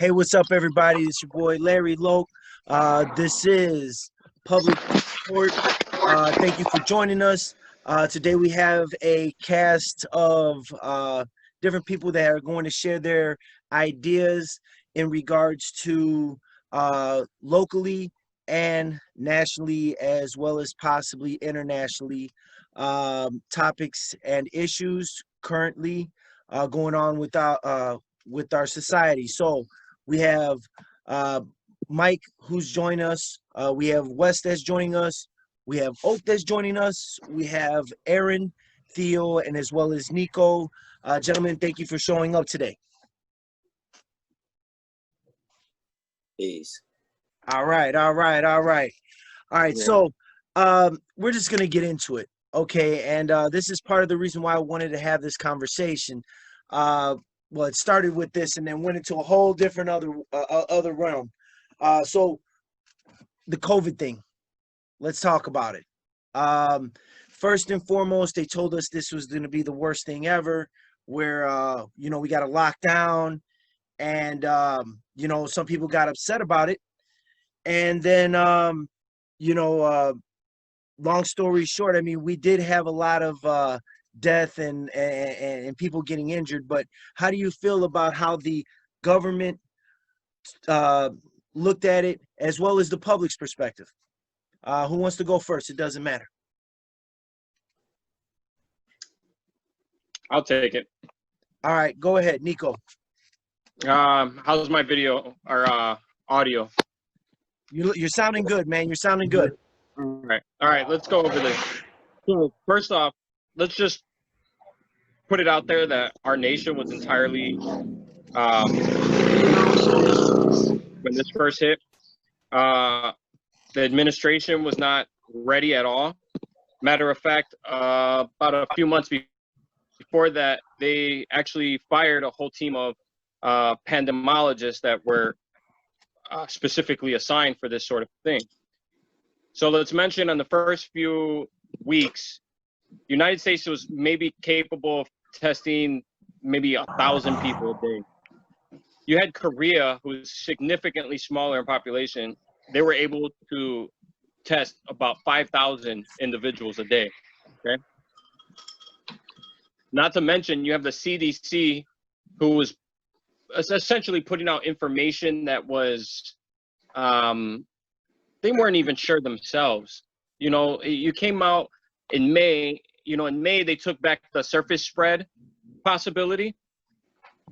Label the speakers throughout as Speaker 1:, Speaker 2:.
Speaker 1: Hey, what's up, everybody? It's your boy Larry Loke. This is Public Report. Thank you for joining us. Today we have a cast of different people that are going to share their ideas in regards to locally and nationally, as well as possibly internationally, topics and issues currently going on with our society. So we have Mike who's joined us. We have Wes that's joining us. We have Oak that's joining us. We have Aaron, Theo, and as well as Nico. Gentlemen, thank you for showing up today.
Speaker 2: Peace.
Speaker 1: All right.
Speaker 2: Yeah.
Speaker 1: So we're just gonna get into it, okay? And this is part of the reason why I wanted to have this conversation. Well, it started with this and then went into a whole different other realm. So the COVID thing, let's talk about it. First and foremost, they told us this was going to be the worst thing ever, where we got a lockdown, and some people got upset about it, and then long story short, I mean, we did have a lot of death and people getting injured, but how do you feel about how the government looked at it, as well as the public's perspective? Who wants to go first? It doesn't matter.
Speaker 3: I'll take it.
Speaker 1: All right, go ahead, Nico.
Speaker 3: How's my video or audio?
Speaker 1: You're sounding good, man. You're sounding good.
Speaker 3: All right, let's go over this. So first off, let's just put it out there that our nation was entirely, when this first hit, the administration was not ready at all. Matter of fact, about a few months before that, they actually fired a whole team of pandemologists that were specifically assigned for this sort of thing. So let's mention on the first few weeks, United States was maybe capable of testing maybe 1,000 people a day. You had Korea, who's significantly smaller in population. They were able to test about 5,000 individuals a day, okay? Not to mention, you have the CDC, who was essentially putting out information that was, they weren't even sure themselves. You came out in May, in May, they took back the surface spread possibility,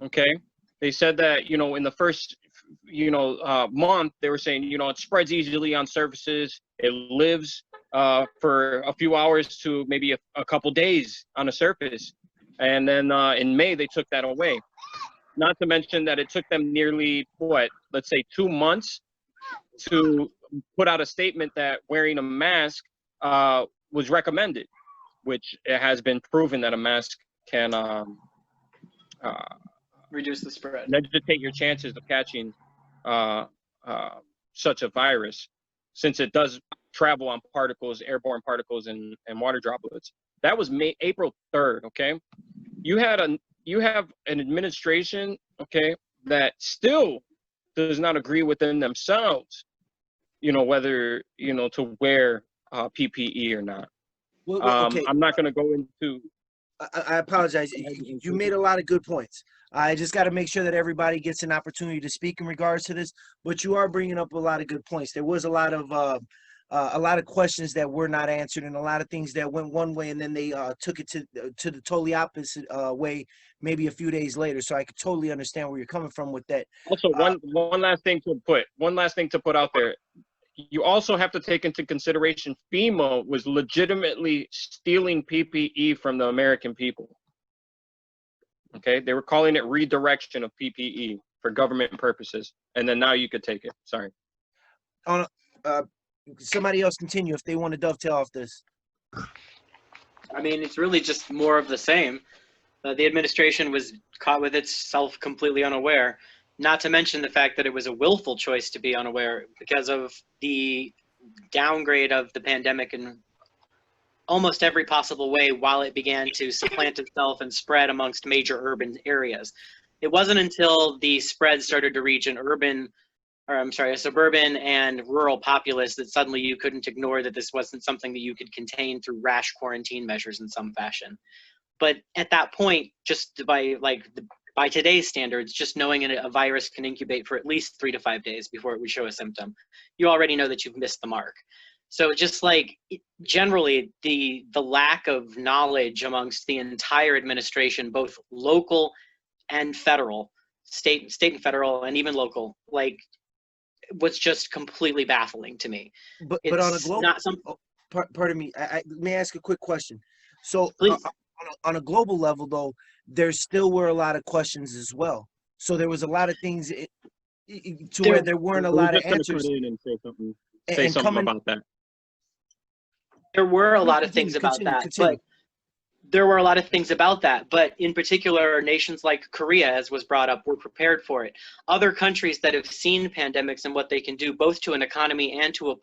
Speaker 3: okay? They said that, in the first, month, they were saying, it spreads easily on surfaces. It lives for a few hours to maybe a couple days on a surface. And then in May, they took that away. Not to mention that it took them nearly, let's say 2 months to put out a statement that wearing a mask was recommended, which it has been proven that a mask can
Speaker 4: reduce the spread,
Speaker 3: legislate your chances of catching such a virus, since it does travel on particles, airborne particles, and water droplets. That was April 3rd, okay? You have an administration, okay, that still does not agree within themselves, whether, to wear PPE or not.
Speaker 1: Well, okay.
Speaker 3: I'm not going to go into...
Speaker 1: I apologize. You made a lot of good points. I just got to make sure that everybody gets an opportunity to speak in regards to this, but you are bringing up a lot of good points. There was a lot of questions that were not answered, and a lot of things that went one way, and then they took it to the totally opposite way maybe a few days later. So I could totally understand where you're coming from with that.
Speaker 3: Also, one last thing to put out there. You also have to take into consideration FEMA was legitimately stealing PPE from the American people. Okay, they were calling it redirection of PPE for government purposes, and then now you could take it. Sorry.
Speaker 1: Somebody else continue if they want to dovetail off this.
Speaker 4: I mean, it's really just more of the same. The administration was caught with itself completely unaware, not to mention the fact that it was a willful choice to be unaware because of the downgrade of the pandemic in almost every possible way while it began to supplant itself and spread amongst major urban areas. It wasn't until the spread started to reach a suburban and rural populace that suddenly you couldn't ignore that this wasn't something that you could contain through rash quarantine measures in some fashion. But at that point, just by today's standards, just knowing a virus can incubate for at least 3 to 5 days before it would show a symptom, you already know that you've missed the mark. So just like generally the lack of knowledge amongst the entire administration, both local and federal, state and federal, and even local, like, was just completely baffling to me.
Speaker 1: But on a global,
Speaker 4: not some.
Speaker 1: Pardon me, I may ask a quick question. So
Speaker 4: Please.
Speaker 1: On a global level, though, there still were a lot of questions as well. So there was a lot of things where there weren't a lot of answers.
Speaker 3: And say something about that.
Speaker 4: There were a lot of things about that, but there were a lot of things about that, but in particular, nations like Korea, as was brought up, were prepared for it. Other countries that have seen pandemics and what they can do, both to an economy and to a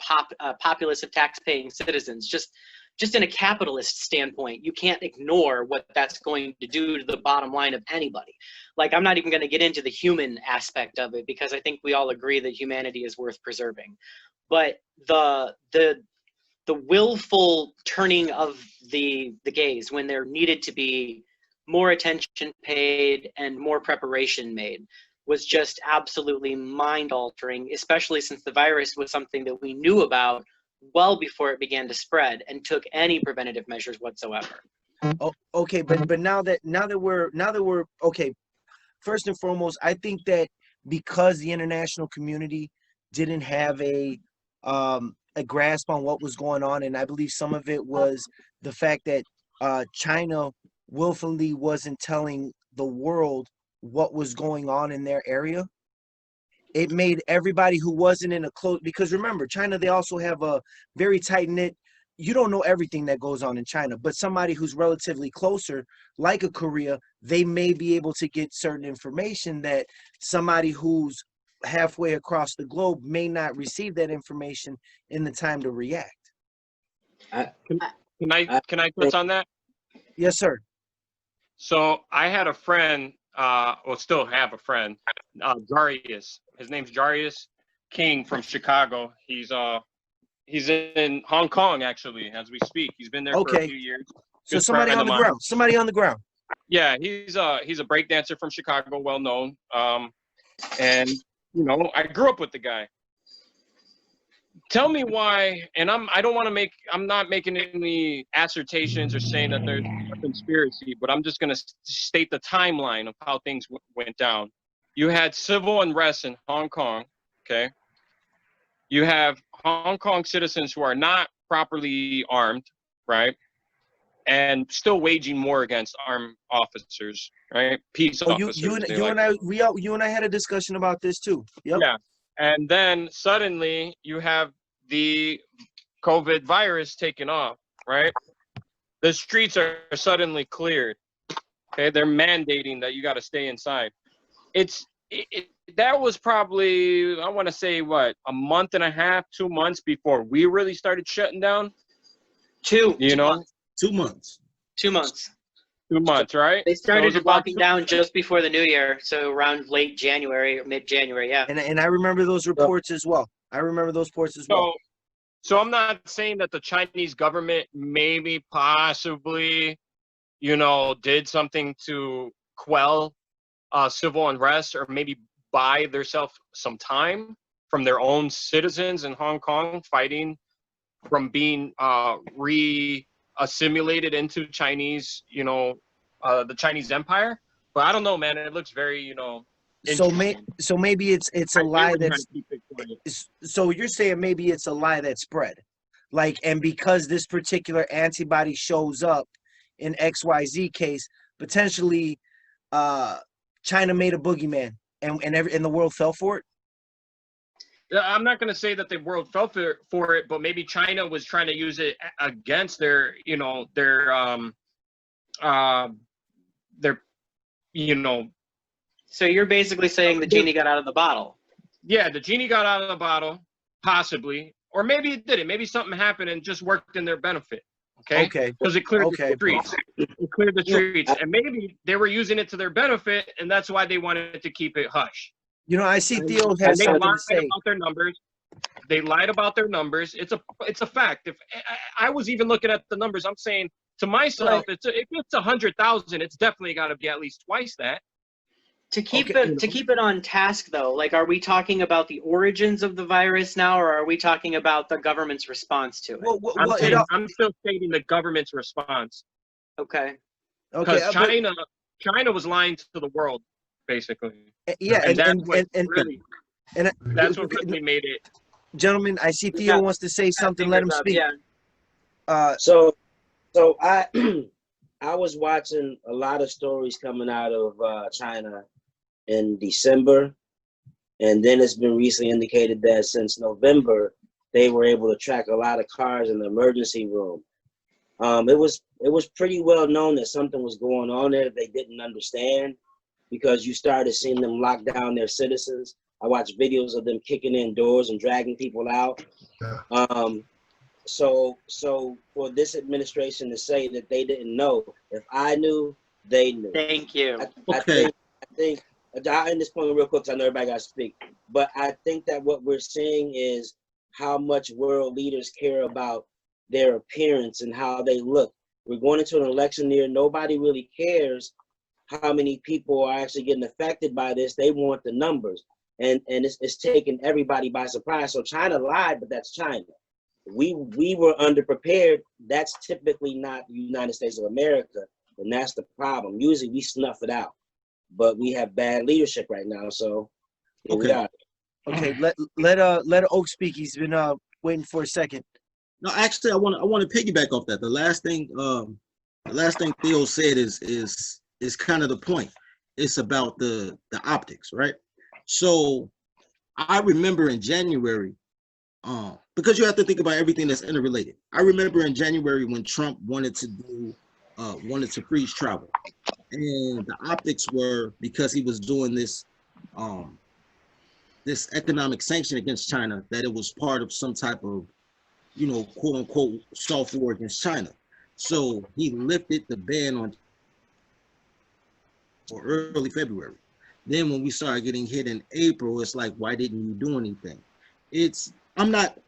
Speaker 4: populace of tax-paying citizens, just in a capitalist standpoint, you can't ignore what that's going to do to the bottom line of anybody. Like, I'm not even going to get into the human aspect of it, because I think we all agree that humanity is worth preserving. But the willful turning of the gaze when there needed to be more attention paid and more preparation made was just absolutely mind-altering, especially since the virus was something that we knew about well before it began to spread and took any preventative measures whatsoever.
Speaker 1: Oh, okay, but now that we're okay, first and foremost, I think that because the international community didn't have a grasp on what was going on, and I believe some of it was the fact that China willfully wasn't telling the world what was going on in their area. It made everybody who wasn't in a close, because remember, China, they also have a very tight-knit, you don't know everything that goes on in China, but somebody who's relatively closer, like a Korea, they may be able to get certain information that somebody who's halfway across the globe may not receive that information in the time to react.
Speaker 3: Can I touch on that?
Speaker 1: Yes, sir.
Speaker 3: So I had a friend, still have a friend, Jarius. His name's Jarius King from Chicago. He's in Hong Kong, actually, as we speak. He's been there for a few years.
Speaker 1: So somebody on the ground. Somebody on the ground.
Speaker 3: Yeah, he's a break dancer from Chicago, well known. And you know, I grew up with the guy. Tell me why, and I'm not making any assertions or saying that there's a conspiracy, but I'm just going to state the timeline of how things went down. You had civil unrest in Hong Kong, okay? You have Hong Kong citizens who are not properly armed, right? And still waging war against armed officers, right? Peace officers. You
Speaker 1: and I had a discussion about this too. Yep.
Speaker 3: Yeah. And then suddenly you have the COVID virus taken off, right? The streets are suddenly cleared. Okay, they're mandating that you got to stay inside. That was probably, I want to say, what, a month and a half, 2 months before we really started shutting down.
Speaker 4: 2
Speaker 2: months.
Speaker 4: 2 months.
Speaker 3: 2 months, right?
Speaker 4: They started locking down just before the new year, so around late January or mid-January, yeah.
Speaker 1: And I remember those reports as well.
Speaker 3: So I'm not saying that the Chinese government maybe possibly, did something to quell civil unrest or maybe buy themselves some time from their own citizens in Hong Kong fighting from being assimilated into Chinese, the Chinese empire. But I don't know, man. It looks very,
Speaker 1: so maybe it's a lie that's. So you're saying maybe it's a lie that spread, and because this particular antibody shows up in XYZ case, potentially, China made a boogeyman, and the world fell for it.
Speaker 3: I'm not going to say that the world fell for it, but maybe China was trying to use it against their.
Speaker 4: So you're basically saying the genie got out of the bottle.
Speaker 3: Yeah, the genie got out of the bottle, possibly, or maybe it didn't. Maybe something happened and just worked in their benefit. Okay.
Speaker 1: Okay.
Speaker 3: Because it cleared
Speaker 1: Okay.
Speaker 3: the streets. It cleared the streets. And maybe they were using it to their benefit, and that's why they wanted to keep it hush.
Speaker 1: You know, I see Theo
Speaker 3: And
Speaker 1: has
Speaker 3: they
Speaker 1: something
Speaker 3: lied
Speaker 1: to say.
Speaker 3: about their numbers. They lied about their numbers. It's a fact. If I was even looking at the numbers, I'm saying to myself, if it's 100,000, it's definitely got to be at least twice that.
Speaker 4: To keep
Speaker 1: Okay.
Speaker 4: it on task though, like, are we talking about the origins of the virus now, or are we talking about the government's response to it?
Speaker 1: Well,
Speaker 3: I'm still stating the government's response.
Speaker 4: Okay.
Speaker 3: Because
Speaker 1: okay,
Speaker 3: China was lying to the world, basically.
Speaker 1: yeah,
Speaker 3: And that's what
Speaker 1: that's
Speaker 3: really made it.
Speaker 1: Gentlemen, I see Theo wants to say something. Let him speak.
Speaker 4: Yeah.
Speaker 2: So I I was watching a lot of stories coming out of China in December, and then it's been recently indicated that since November they were able to track a lot of cars in the emergency room. It was pretty well known that something was going on there that they didn't understand, because you started seeing them lock down their citizens. I watched videos of them kicking in doors and dragging people out. So for this administration to say that they didn't know, if I knew, they knew.
Speaker 4: Thank you.
Speaker 2: I think I'll end this point real quick because I know everybody got to speak. But I think that what we're seeing is how much world leaders care about their appearance and how they look. We're going into an election year. Nobody really cares how many people are actually getting affected by this. They want the numbers. And it's taking everybody by surprise. So China lied, but that's China. We were underprepared. That's typically not the United States of America, and that's the problem. Usually we snuff it out, but we have bad leadership right now. So here we are.
Speaker 1: Okay, let Oak speak. He's been waiting for a second.
Speaker 5: No, actually, I want to piggyback off that. The last thing Theo said is kind of the point. It's about the optics, right? So I remember in January, because you have to think about everything that's interrelated. I remember in January when Trump wanted to freeze travel, and the optics were because he was doing this this economic sanction against China, that it was part of some type of, quote unquote soft war against China. So he lifted the ban on for early February. Then when we started getting hit in April, it's like, why didn't you do anything? I'm not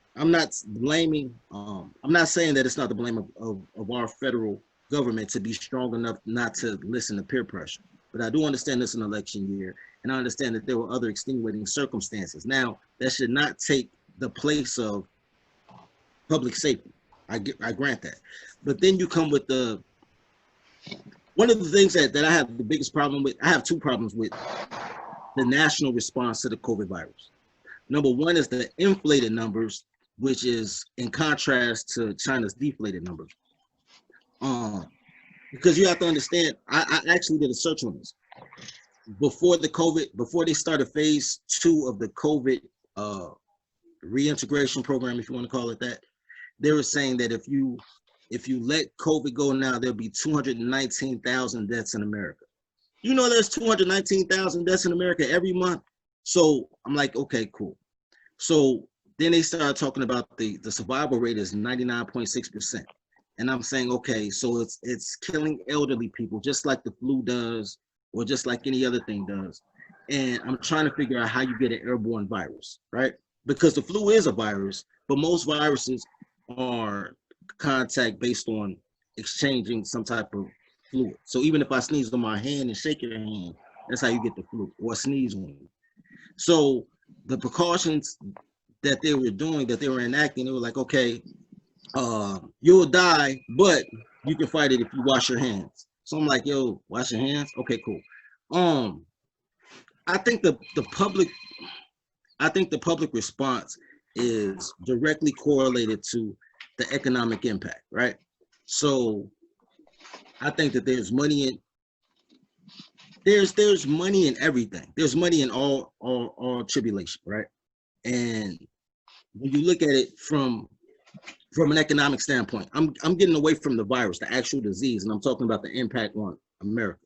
Speaker 5: blaming, I'm not saying that it's not the blame of our federal government to be strong enough not to listen to peer pressure. But I do understand this is an election year, and I understand that there were other extenuating circumstances. Now, that should not take the place of public safety. I grant that. But then you come with one of the things that I have the biggest problem with. I have two problems with the national response to the COVID virus. Number one is the inflated numbers, which is in contrast to China's deflated numbers. Because you have to understand, I actually did a search on this. Before they started phase 2 of the COVID reintegration program, if you want to call it that, they were saying that if you let COVID go now, there'll be 219,000 deaths in America. There's 219,000 deaths in America every month. So I'm like, okay, cool. So then they started talking about the survival rate is 99.6%. And I'm saying, okay, so it's killing elderly people just like the flu does, or just like any other thing does. And I'm trying to figure out how you get an airborne virus, right? Because the flu is a virus, but most viruses are contact based on exchanging some type of fluid. So even if I sneeze on my hand and shake your hand, that's how you get the flu, or sneeze on you. So the precautions that they were doing, that they were enacting, they were like, okay, you'll die, but you can fight it if you wash your hands. So I'm like, yo, wash your hands? Okay, cool. I think the public response is directly correlated to the economic impact, right? So I think that there's money in everything. There's money in all tribulation, right? And when you look at it from an economic standpoint, I'm getting away from the virus, the actual disease, and I'm talking about the impact on America.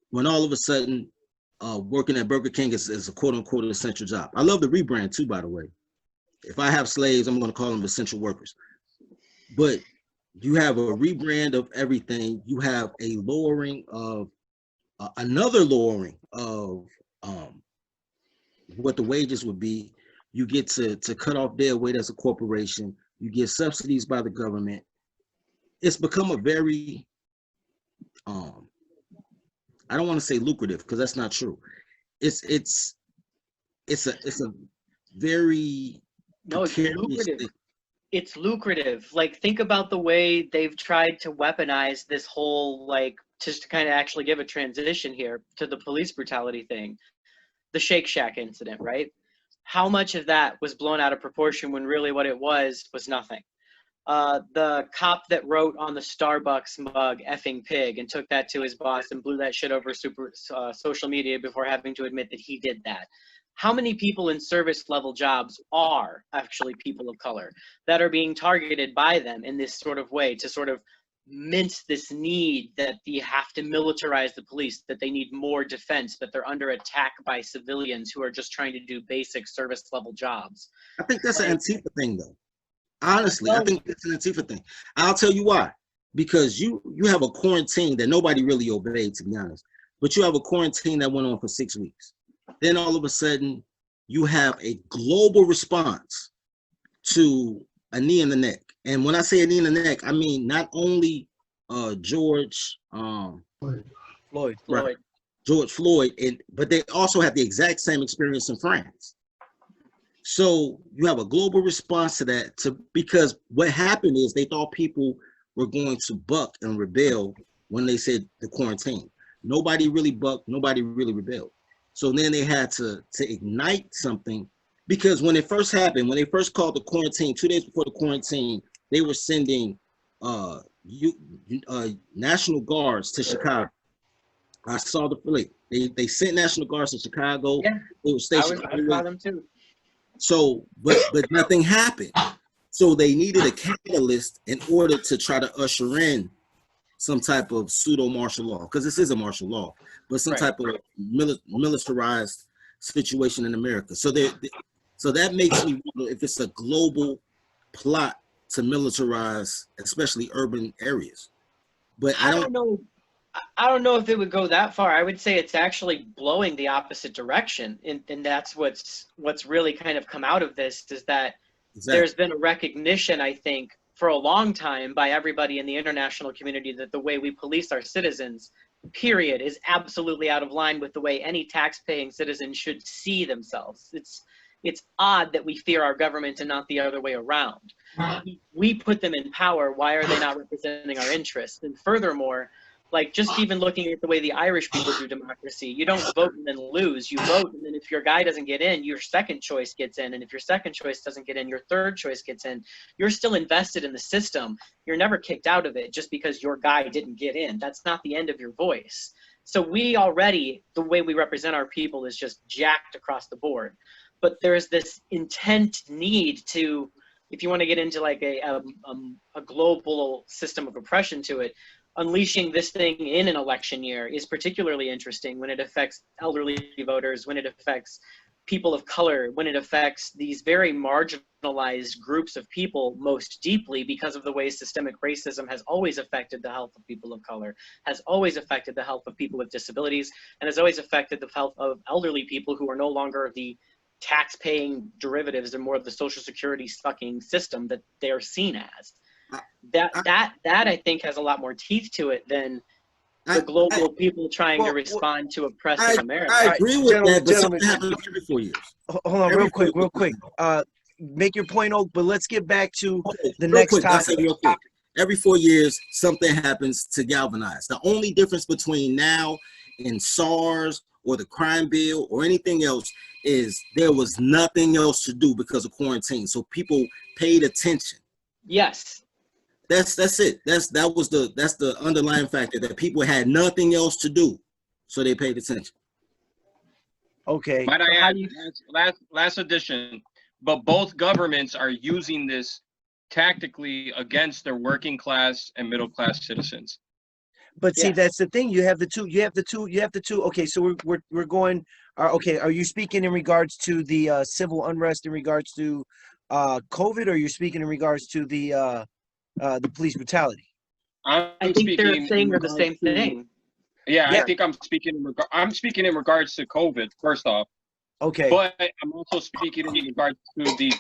Speaker 5: When all of a sudden, working at Burger King is a quote unquote essential job. I love the rebrand too, by the way. If I have slaves, I'm going to call them essential workers. But You have a rebrand of everything. You have a lowering of another lowering of what the wages would be. You get to cut off their weight as a corporation. You get subsidies by the government. It's become a very I don't want to say lucrative because that's not true. It's a very
Speaker 4: No, it's
Speaker 5: precarious
Speaker 4: lucrative.
Speaker 5: thing.
Speaker 4: It's lucrative. Like, think about the way they've tried to weaponize this whole, like, just to kind of actually give a transition here to the police brutality thing. The Shake Shack incident, right? How much of that was blown out of proportion when really what it was nothing? The cop that wrote on the Starbucks mug "effing pig" and took that to his boss and blew that shit over social media before having to admit that he did that. How many people in service level jobs are actually people of color that are being targeted by them in this sort of way to sort of mince this need that you have to militarize the police, that they need more defense, that they're under attack by civilians who are just trying to do basic service level jobs?
Speaker 5: I think that's an Antifa thing, though. Honestly, I think it's an Antifa thing. I'll tell you why. Because you have a quarantine that nobody really obeyed, to be honest. But you have a quarantine that went on for 6 weeks. Then all of a sudden, you have a global response to a knee in the neck. And when I say a knee in the neck, I mean not only George
Speaker 1: Floyd.
Speaker 5: right, George Floyd, but they also had the exact same experience in France. So you have a global response to that, because what happened is they thought people were going to buck and rebel when they said the quarantine. Nobody really bucked, nobody really rebelled. So then they had to ignite something, because when it first happened, when they first called the quarantine, 2 days before the quarantine, they were sending National Guards to Chicago. I saw the flick. They sent National Guards to Chicago.
Speaker 4: Yeah,
Speaker 5: they were stationed.
Speaker 4: I saw them too.
Speaker 5: So, but nothing happened. So they needed a catalyst in order to try to usher in some type of pseudo martial law, because this is a martial law, but some type of militarized situation in America. So that makes me wonder if it's a global plot to militarize, especially urban areas. But
Speaker 4: I don't know. I don't know if it would go that far. I would say it's actually blowing the opposite direction, and that's what's really kind of come out of this, is that there's been a recognition, I think, for a long time by everybody in the international community that the way we police our citizens, period, is absolutely out of line with the way any tax-paying citizen should see themselves. It's odd that we fear our government and not the other way around. We put them in power. Why are they not representing our interests? And furthermore, like, just even looking at the way the Irish people do democracy, you don't vote and then lose. You vote, and then if your guy doesn't get in, your second choice gets in. And if your second choice doesn't get in, your third choice gets in. You're still invested in the system. You're never kicked out of it just because your guy didn't get in. That's not the end of your voice. So we already, the way we represent our people is just jacked across the board. But there's this intent need to, if you want to get into like a global system of oppression to it, unleashing this thing in an election year is particularly interesting when it affects elderly voters, when it affects people of color, when it affects these very marginalized groups of people most deeply, because of the way systemic racism has always affected the health of people of color, has always affected the health of people with disabilities, and has always affected the health of elderly people who are no longer the tax-paying derivatives and more of the Social Security sucking system that they're seen as. That I think has a lot more teeth to it than the global people trying to respond to oppressive America.
Speaker 5: I agree with that, but
Speaker 1: gentlemen,
Speaker 5: something happens every 4 years.
Speaker 1: Hold on, real quick. Make your point, Oak, but let's get back to the next topic.
Speaker 5: Real quick. Every 4 years, something happens to galvanize. The only difference between now and SARS or the crime bill or anything else is there was nothing else to do because of quarantine. So people paid attention.
Speaker 4: Yes.
Speaker 5: That's it. That's the underlying factor, that people had nothing else to do, so they paid attention.
Speaker 1: Okay.
Speaker 3: Might I add, last addition, but both governments are using this tactically against their working class and middle class citizens.
Speaker 1: But see, that's the thing. You have the two. Okay, so we're going. Okay, are you speaking in regards to the civil unrest in regards to COVID, or you're speaking in regards to the the police brutality.
Speaker 3: I'm
Speaker 4: I think they're
Speaker 3: speaking
Speaker 4: saying
Speaker 3: in
Speaker 4: they're the same
Speaker 3: regards to-
Speaker 4: thing.
Speaker 3: Yeah,
Speaker 1: Yeah.
Speaker 3: I think I'm speaking in regards to COVID, first off.
Speaker 1: Okay.
Speaker 3: But I'm also speaking in regards to the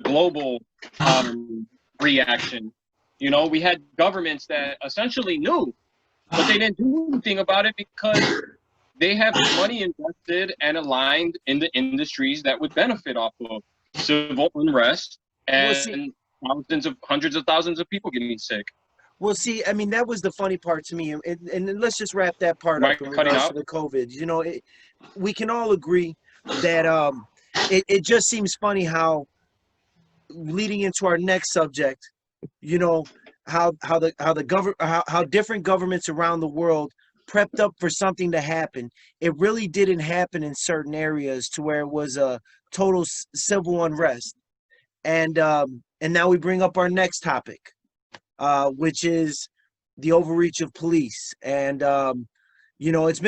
Speaker 3: global reaction. You know, we had governments that essentially knew, but they didn't do anything about it because they have money invested and aligned in the industries that would benefit off of civil unrest
Speaker 1: Well, see-
Speaker 3: and hundreds of thousands of people getting sick.
Speaker 1: Well, see, I mean, that was the funny part to me, and then let's just wrap that part
Speaker 3: Am I
Speaker 1: up in
Speaker 3: cutting
Speaker 1: regards
Speaker 3: out?
Speaker 1: to the COVID. You know, we can all agree that it just seems funny how leading into our next subject, you know, how different governments around the world prepped up for something to happen. It really didn't happen in certain areas to where it was a total civil unrest, and now we bring up our next topic, which is the overreach of police. And you know, it's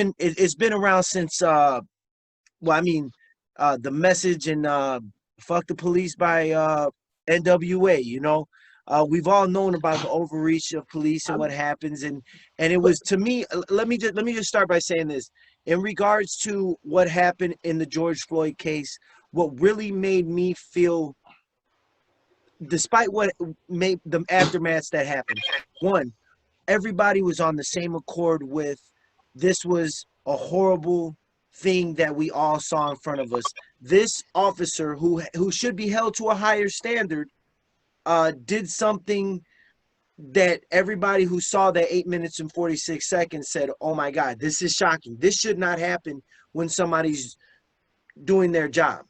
Speaker 1: been around since well, I mean, the message and "fuck the police" by NWA. You know, we've all known about the overreach of police and what happens, and it was, to me. Let me just start by saying this in regards to what happened in the George Floyd case. What really made me feel, despite what made the aftermaths that happened, one, everybody was on the same accord with this was a horrible thing that we all saw in front of us. This officer who should be held to a higher standard did something that everybody who saw that 8 minutes and 46 seconds said, "Oh my God, this is shocking. This should not happen when somebody's doing their job."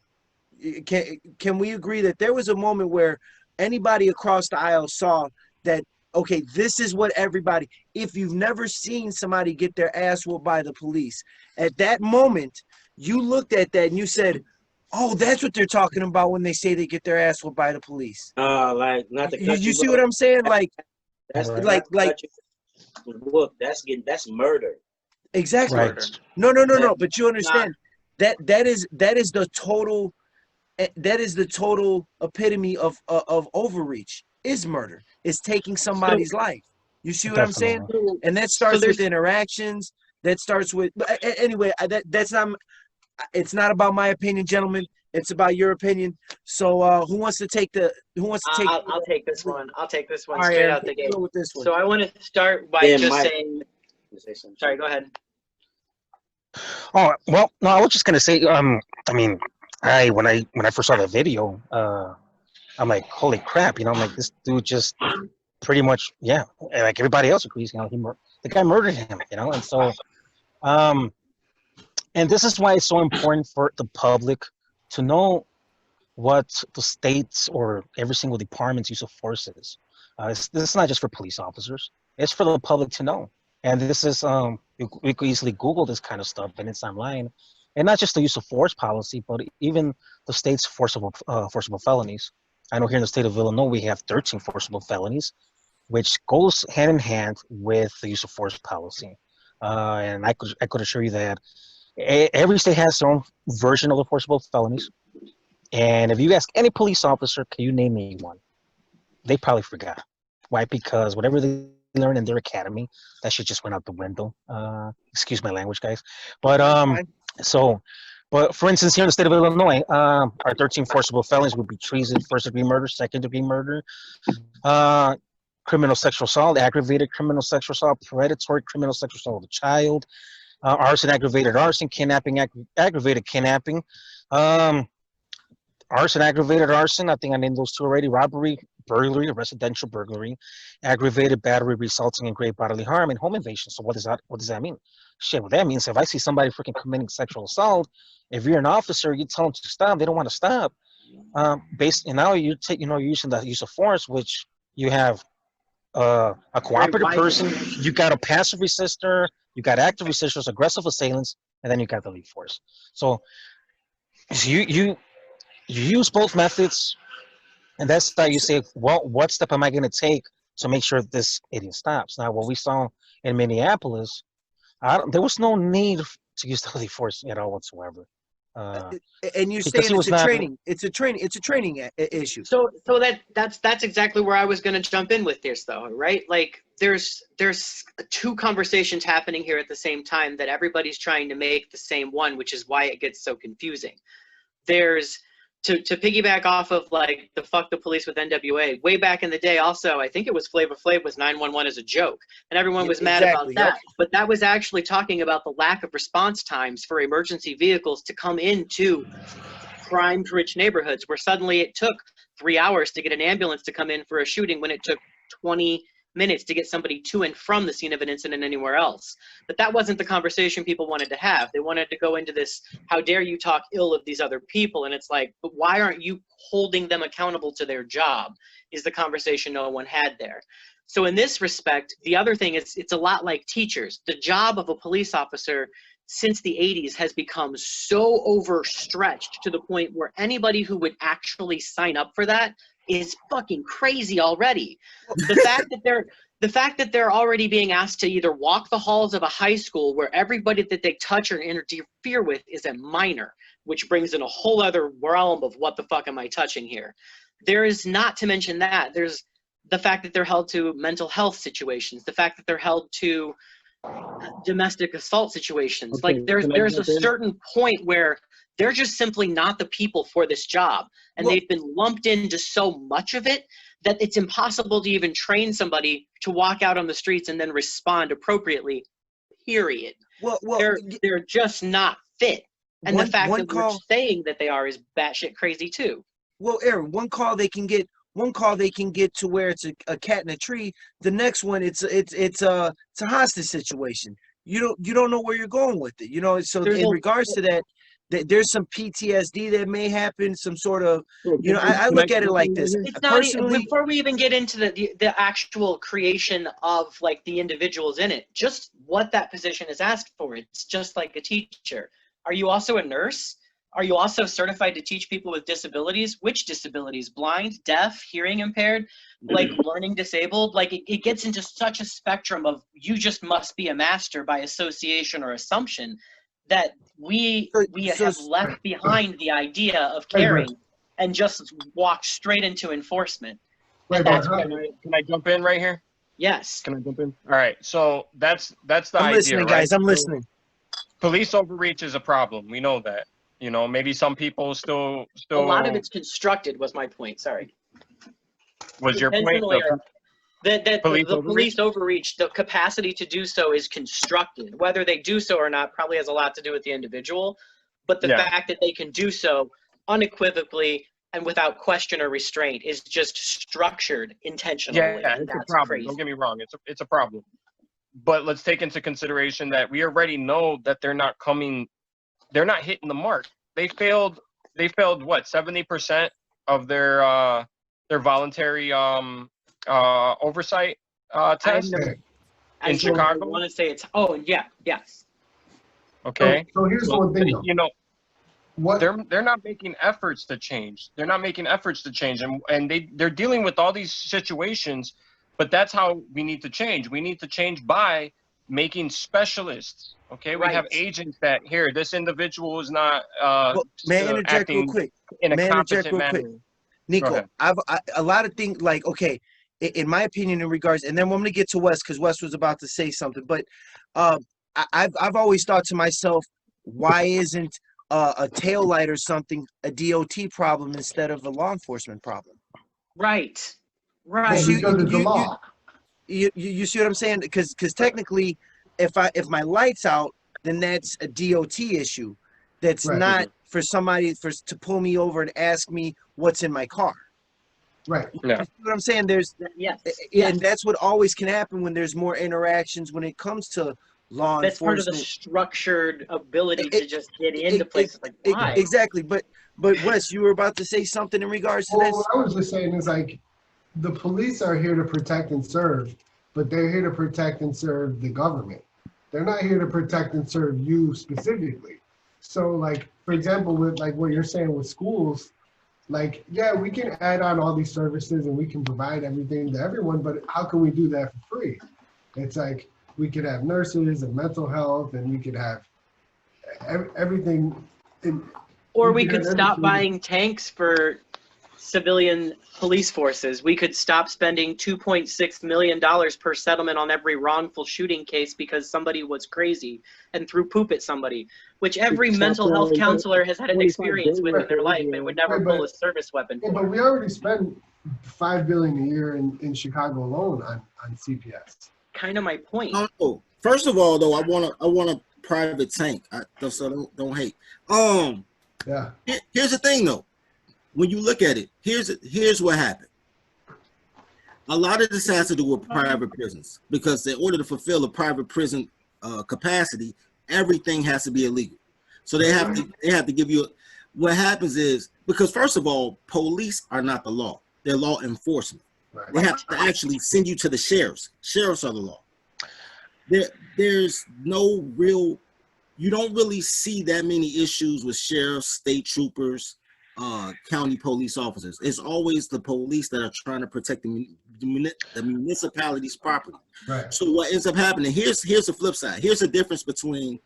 Speaker 1: Can we agree that there was a moment where anybody across the aisle saw that, okay, this is what everybody, if you've never seen somebody get their ass whooped by the police, at that moment, you looked at that and you said, oh, that's what they're talking about when they say they get their ass whooped by the police.
Speaker 2: Like, not to cut
Speaker 1: You see
Speaker 2: bro.
Speaker 1: what I'm saying? Like,
Speaker 2: That's
Speaker 6: Right.
Speaker 1: like,
Speaker 2: look, that's murder.
Speaker 1: exactly.
Speaker 6: Right.
Speaker 1: No. But you understand that is the total, that is the total epitome of overreach. Is murder. Is taking somebody's life. You see what I'm saying?
Speaker 6: Definitely.
Speaker 1: And that starts
Speaker 4: there's-
Speaker 1: with interactions. That starts with, but anyway. That's not. It's not about my opinion, gentlemen. It's about your opinion. So, who wants to take the? Who wants to take?
Speaker 4: I'll take this one. I'll take this one
Speaker 1: All right,
Speaker 4: straight
Speaker 1: Aaron,
Speaker 4: out the gate.
Speaker 1: go with this one.
Speaker 4: So I want to start by
Speaker 2: Yeah,
Speaker 4: just
Speaker 2: Mike.
Speaker 4: saying.
Speaker 2: Say something.
Speaker 4: Sorry, go ahead.
Speaker 6: Oh well, no, I was just gonna say. I mean, when I first saw the video, I'm like, holy crap! You know, I'm like, this dude just pretty much, yeah, like everybody else agrees. You know, the guy murdered him. You know, and so, and this is why it's so important for the public to know what the states or every single department's use of force is. This is not just for police officers; it's for the public to know. And this is, we could easily Google this kind of stuff, and it's online. And not just the use of force policy, but even the state's forcible felonies. I know here in the state of Illinois we have 13 forcible felonies, which goes hand in hand with the use of force policy. And I could assure you that every state has their own version of the forcible felonies. And if you ask any police officer, can you name me one? They probably forgot. Why? Because whatever they learned in their academy, that shit just went out the window. Excuse my language, guys. But but for instance, here in the state of Illinois, our 13 forcible felonies would be treason, first-degree murder, second-degree murder, criminal sexual assault, aggravated criminal sexual assault, predatory criminal sexual assault of a child, arson, aggravated arson, kidnapping, aggravated kidnapping, arson, aggravated arson. I think I named those two already. Robbery, burglary, residential burglary, aggravated battery resulting in great bodily harm, and home invasion. So what does that mean? Shit, what that means, if I see somebody freaking committing sexual assault, if you're an officer, you tell them to stop, they don't want to stop. And now you're using the use of force, which you have a cooperative person, you got a passive resistor, you got active resistors, aggressive assailants, and then you got the lead force. So you use both methods, and that's how you say, well, what step am I going to take to make sure this idiot stops? Now, what we saw in Minneapolis, there was no need to use deadly force at all whatsoever.
Speaker 1: And you're
Speaker 6: Because
Speaker 1: saying
Speaker 6: he was not-
Speaker 1: it's a training issue.
Speaker 4: So that's exactly where I was going to jump in with this, though, right? Like there's two conversations happening here at the same time that everybody's trying to make the same one, which is why it gets so confusing. There's to piggyback off of like the fuck the police with NWA way back in the day. Also, I think it was Flavor Flav was 911 as a joke, and everyone was mad
Speaker 1: Exactly,
Speaker 4: about that. But that was actually talking about the lack of response times for emergency vehicles to come into crime-rich neighborhoods, where suddenly it took 3 hours to get an ambulance to come in for a shooting when it took 20 minutes to get somebody to and from the scene of an incident anywhere else. But that wasn't the conversation people wanted to have. They wanted to go into this, how dare you talk ill of these other people? And it's like, but why aren't you holding them accountable to their job, is the conversation no one had there. So in this respect, the other thing is it's a lot like teachers. The job of a police officer since the 80s has become so overstretched to the point where anybody who would actually sign up for that is fucking crazy already. The fact that they're already being asked to either walk the halls of a high school where everybody that they touch or interfere with is a minor, which brings in a whole other realm of what the fuck am I touching here. There is, not to mention that, there's the fact that they're held to mental health situations, the fact that they're held to domestic assault situations.
Speaker 3: Okay,
Speaker 4: Like there's a certain point where they're just simply not the people for this job, and they've been lumped into so much of it that it's impossible to even train somebody to walk out on the streets and then respond appropriately, period.
Speaker 1: Well,
Speaker 4: They're just not fit, and the fact that we're saying that they are is batshit crazy too.
Speaker 1: Well, Aaron, one call they can get to where it's a cat in a tree. The next one, it's a hostage situation. You don't know where you're going with it. You know, so in regards to that, there's some PTSD that may happen. Some sort of, you know, I look at it like this.
Speaker 4: It's not before we even get into the actual creation of like the individuals in it. Just what that position is asked for. It's just like a teacher. Are you also a nurse? Are you also certified to teach people with disabilities? Which disabilities? Blind, deaf, hearing impaired, like learning disabled? Like it gets into such a spectrum of you just must be a master by association or assumption that we have left behind the idea of caring and just walk straight into enforcement.
Speaker 3: Can I jump in right here?
Speaker 4: Yes.
Speaker 3: Can I jump in? All right. So that's the idea.
Speaker 1: I'm listening, guys. I'm listening.
Speaker 3: Police overreach is a problem. We know that. You know, maybe some people still.
Speaker 4: A lot of it's constructed. Was my point. Sorry.
Speaker 3: Was your point?
Speaker 4: The police overreach, the capacity to do so is constructed. Whether they do so or not probably has a lot to do with the individual, but the fact that they can do so unequivocally and without question or restraint is just structured intentionally.
Speaker 3: Yeah, it's a problem. Crazy. Don't get me wrong, it's a problem. But let's take into consideration that we already know that they're not hitting the mark. They failed what, 70% of their voluntary oversight test in Chicago.
Speaker 4: I want to say it's yes.
Speaker 3: Okay.
Speaker 7: So here's one thing, though.
Speaker 3: You know, they're not making efforts to change. They're not making efforts to change, and they're dealing with all these situations. But that's how we need to change. We need to change by making specialists. Okay, we have agents that here. This individual is not.
Speaker 1: May I interject real quick?
Speaker 3: In a competent manner.
Speaker 1: Nico, a lot of things like, okay, in my opinion, in regards, and then I'm going to get to Wes because Wes was about to say something, but I've always thought to myself, why isn't a tail light or something a DOT problem instead of a law enforcement problem?
Speaker 4: Right.
Speaker 7: Because of the law.
Speaker 1: You see what I'm saying? Because technically, if my light's out, then that's a DOT issue. That's not for somebody to pull me over and ask me what's in my car.
Speaker 7: Right.
Speaker 1: Yeah. You see what I'm saying? And that's what always can happen when there's more interactions when it comes to law enforcement.
Speaker 4: That's part of the structured ability to just get into places like why?
Speaker 1: Exactly. But Wes, you were about to say something in regards to this?
Speaker 7: What I was just saying is like the police are here to protect and serve, but they're here to protect and serve the government. They're not here to protect and serve you specifically. So like, for example, with like what you're saying with schools, like, yeah, we can add on all these services and we can provide everything to everyone, but how can we do that for free? It's like, we could have nurses and mental health and we could have everything
Speaker 4: Or
Speaker 7: We
Speaker 4: we
Speaker 7: could
Speaker 4: could
Speaker 7: have
Speaker 4: stop
Speaker 7: everything.
Speaker 4: buying tanks for civilian police forces. We could stop spending $2.6 million per settlement on every wrongful shooting case because somebody was crazy and threw poop at somebody, which every
Speaker 2: Stop
Speaker 4: mental health
Speaker 2: throwing
Speaker 4: counselor has had an
Speaker 2: 25
Speaker 4: experience with
Speaker 2: billion
Speaker 4: in their
Speaker 2: to
Speaker 4: life and would never
Speaker 7: Right,
Speaker 4: pull
Speaker 7: but-
Speaker 4: a service weapon
Speaker 7: Yeah,
Speaker 4: for.
Speaker 7: but we already spend $5 billion a year in Chicago alone on CPS.
Speaker 4: Kind of my point.
Speaker 5: Oh, first of all, though, I want a private tank. So don't hate.
Speaker 7: Yeah.
Speaker 5: Here's the thing, though. When you look at it, here's what happened. A lot of this has to do with private prisons because in order to fulfill a private prison capacity, everything has to be illegal. So they have to give you. What happens is because first of all, police are not the law; they're law enforcement.
Speaker 7: Right.
Speaker 5: They have to actually send you to the sheriffs. Sheriffs are the law. There's no real. You don't really see that many issues with sheriffs, state troopers, county police officers. It's always the police that are trying to protect the municipality's property.
Speaker 7: Right.
Speaker 5: So what ends up happening, here's the flip side. Here's the difference between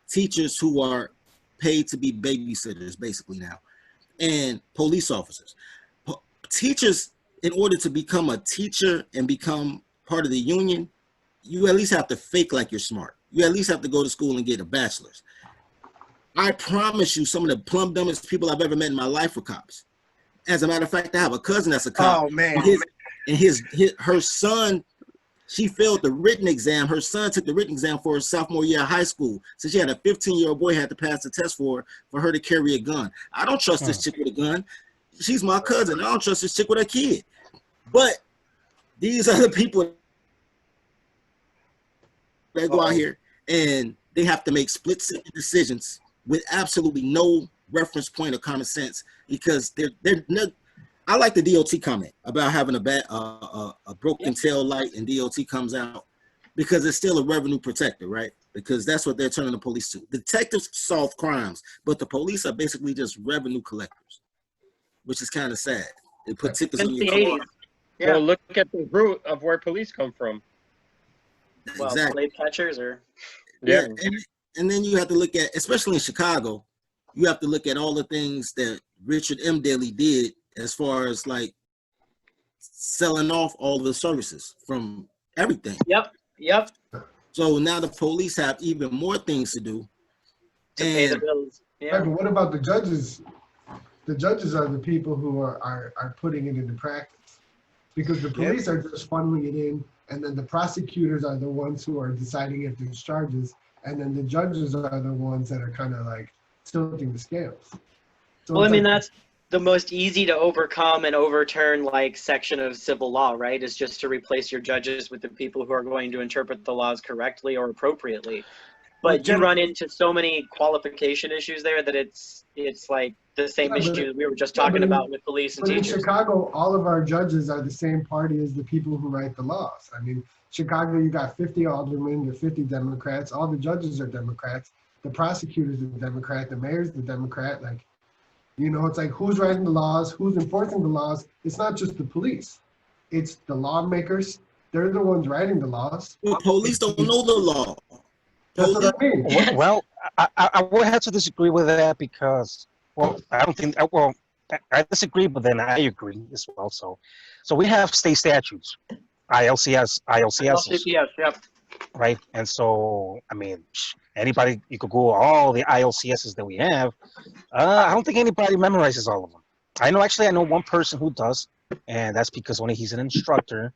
Speaker 5: teachers who are paid to be babysitters basically now and police officers. Teachers, in order to become a teacher and become part of the union, you at least have to fake like you're smart. You at least have to go to school and get a bachelor's. I promise you, some of the plumb dumbest people I've ever met in my life were cops. As a matter of fact, I have a cousin that's a cop.
Speaker 1: Oh man.
Speaker 5: Her son, she failed the written exam. Her son took the written exam for her sophomore year of high school. So she had a 15-year-old boy had to pass the test for her to carry a gun. I don't trust this chick with a gun. She's my cousin. I don't trust this chick with a kid. But these are the people that go out here and they have to make split-second decisions with absolutely no reference point or common sense because they're not. I like the DOT comment about having a broken tail light and DOT comes out because it's still a revenue protector, right? Because that's what they're turning the police to. Detectives solve crimes, but the police are basically just revenue collectors, which is kind of sad. They put tickets
Speaker 4: Since
Speaker 5: on
Speaker 4: the
Speaker 5: your
Speaker 4: 80s.
Speaker 5: car.
Speaker 4: Yeah.
Speaker 3: Well, look at the root of where police come from.
Speaker 4: Well,
Speaker 5: Exactly.
Speaker 4: slave catchers or
Speaker 5: Yeah, and then you have to look at, especially in Chicago, you have to look at all the things that Richard M. Daley did as far as like selling off all the services from everything.
Speaker 4: Yep.
Speaker 5: So now the police have even more things to do.
Speaker 4: To pay the
Speaker 5: And
Speaker 4: bills.
Speaker 7: Right,
Speaker 4: Yeah.
Speaker 7: but what about the judges? The judges are the people who are putting it into practice because the police are just funneling it in, and then the prosecutors are the ones who are deciding if there's charges, and then the judges are the ones that are kind of like tilting the scales. So
Speaker 4: Well, I
Speaker 7: it's
Speaker 4: mean,
Speaker 7: like-
Speaker 4: that's the most easy to overcome and overturn like section of civil law, right? Is just to replace your judges with the people who are going to interpret the laws correctly or appropriately.
Speaker 1: Well,
Speaker 4: But you run into so many qualification issues there that it's like the same
Speaker 7: Yeah, but
Speaker 4: issue we were just
Speaker 7: yeah, but
Speaker 4: talking
Speaker 7: in-
Speaker 4: about with police and
Speaker 7: But in
Speaker 4: teachers.
Speaker 7: Chicago, all of our judges are the same party as the people who write the laws. I mean, Chicago, you got 50 aldermen, you're 50 Democrats. All the judges are Democrats. The prosecutor's a Democrat. The mayor's the Democrat. Like, you know, it's like who's writing the laws, who's enforcing the laws. It's not just the police. It's the lawmakers. They're the ones writing the laws.
Speaker 5: well, police don't know the law.
Speaker 7: That's what I mean.
Speaker 6: Well, I would have to disagree with that because, well, I don't think, well, I disagree, but then I agree as well. So we have state statutes, ILCS, ILCSs,
Speaker 4: LCPS, yep.
Speaker 6: right? And so, I mean, anybody, you could Google all the ILCSs that we have. I don't think anybody memorizes all of them. I know one person who does, and that's because only he's an instructor.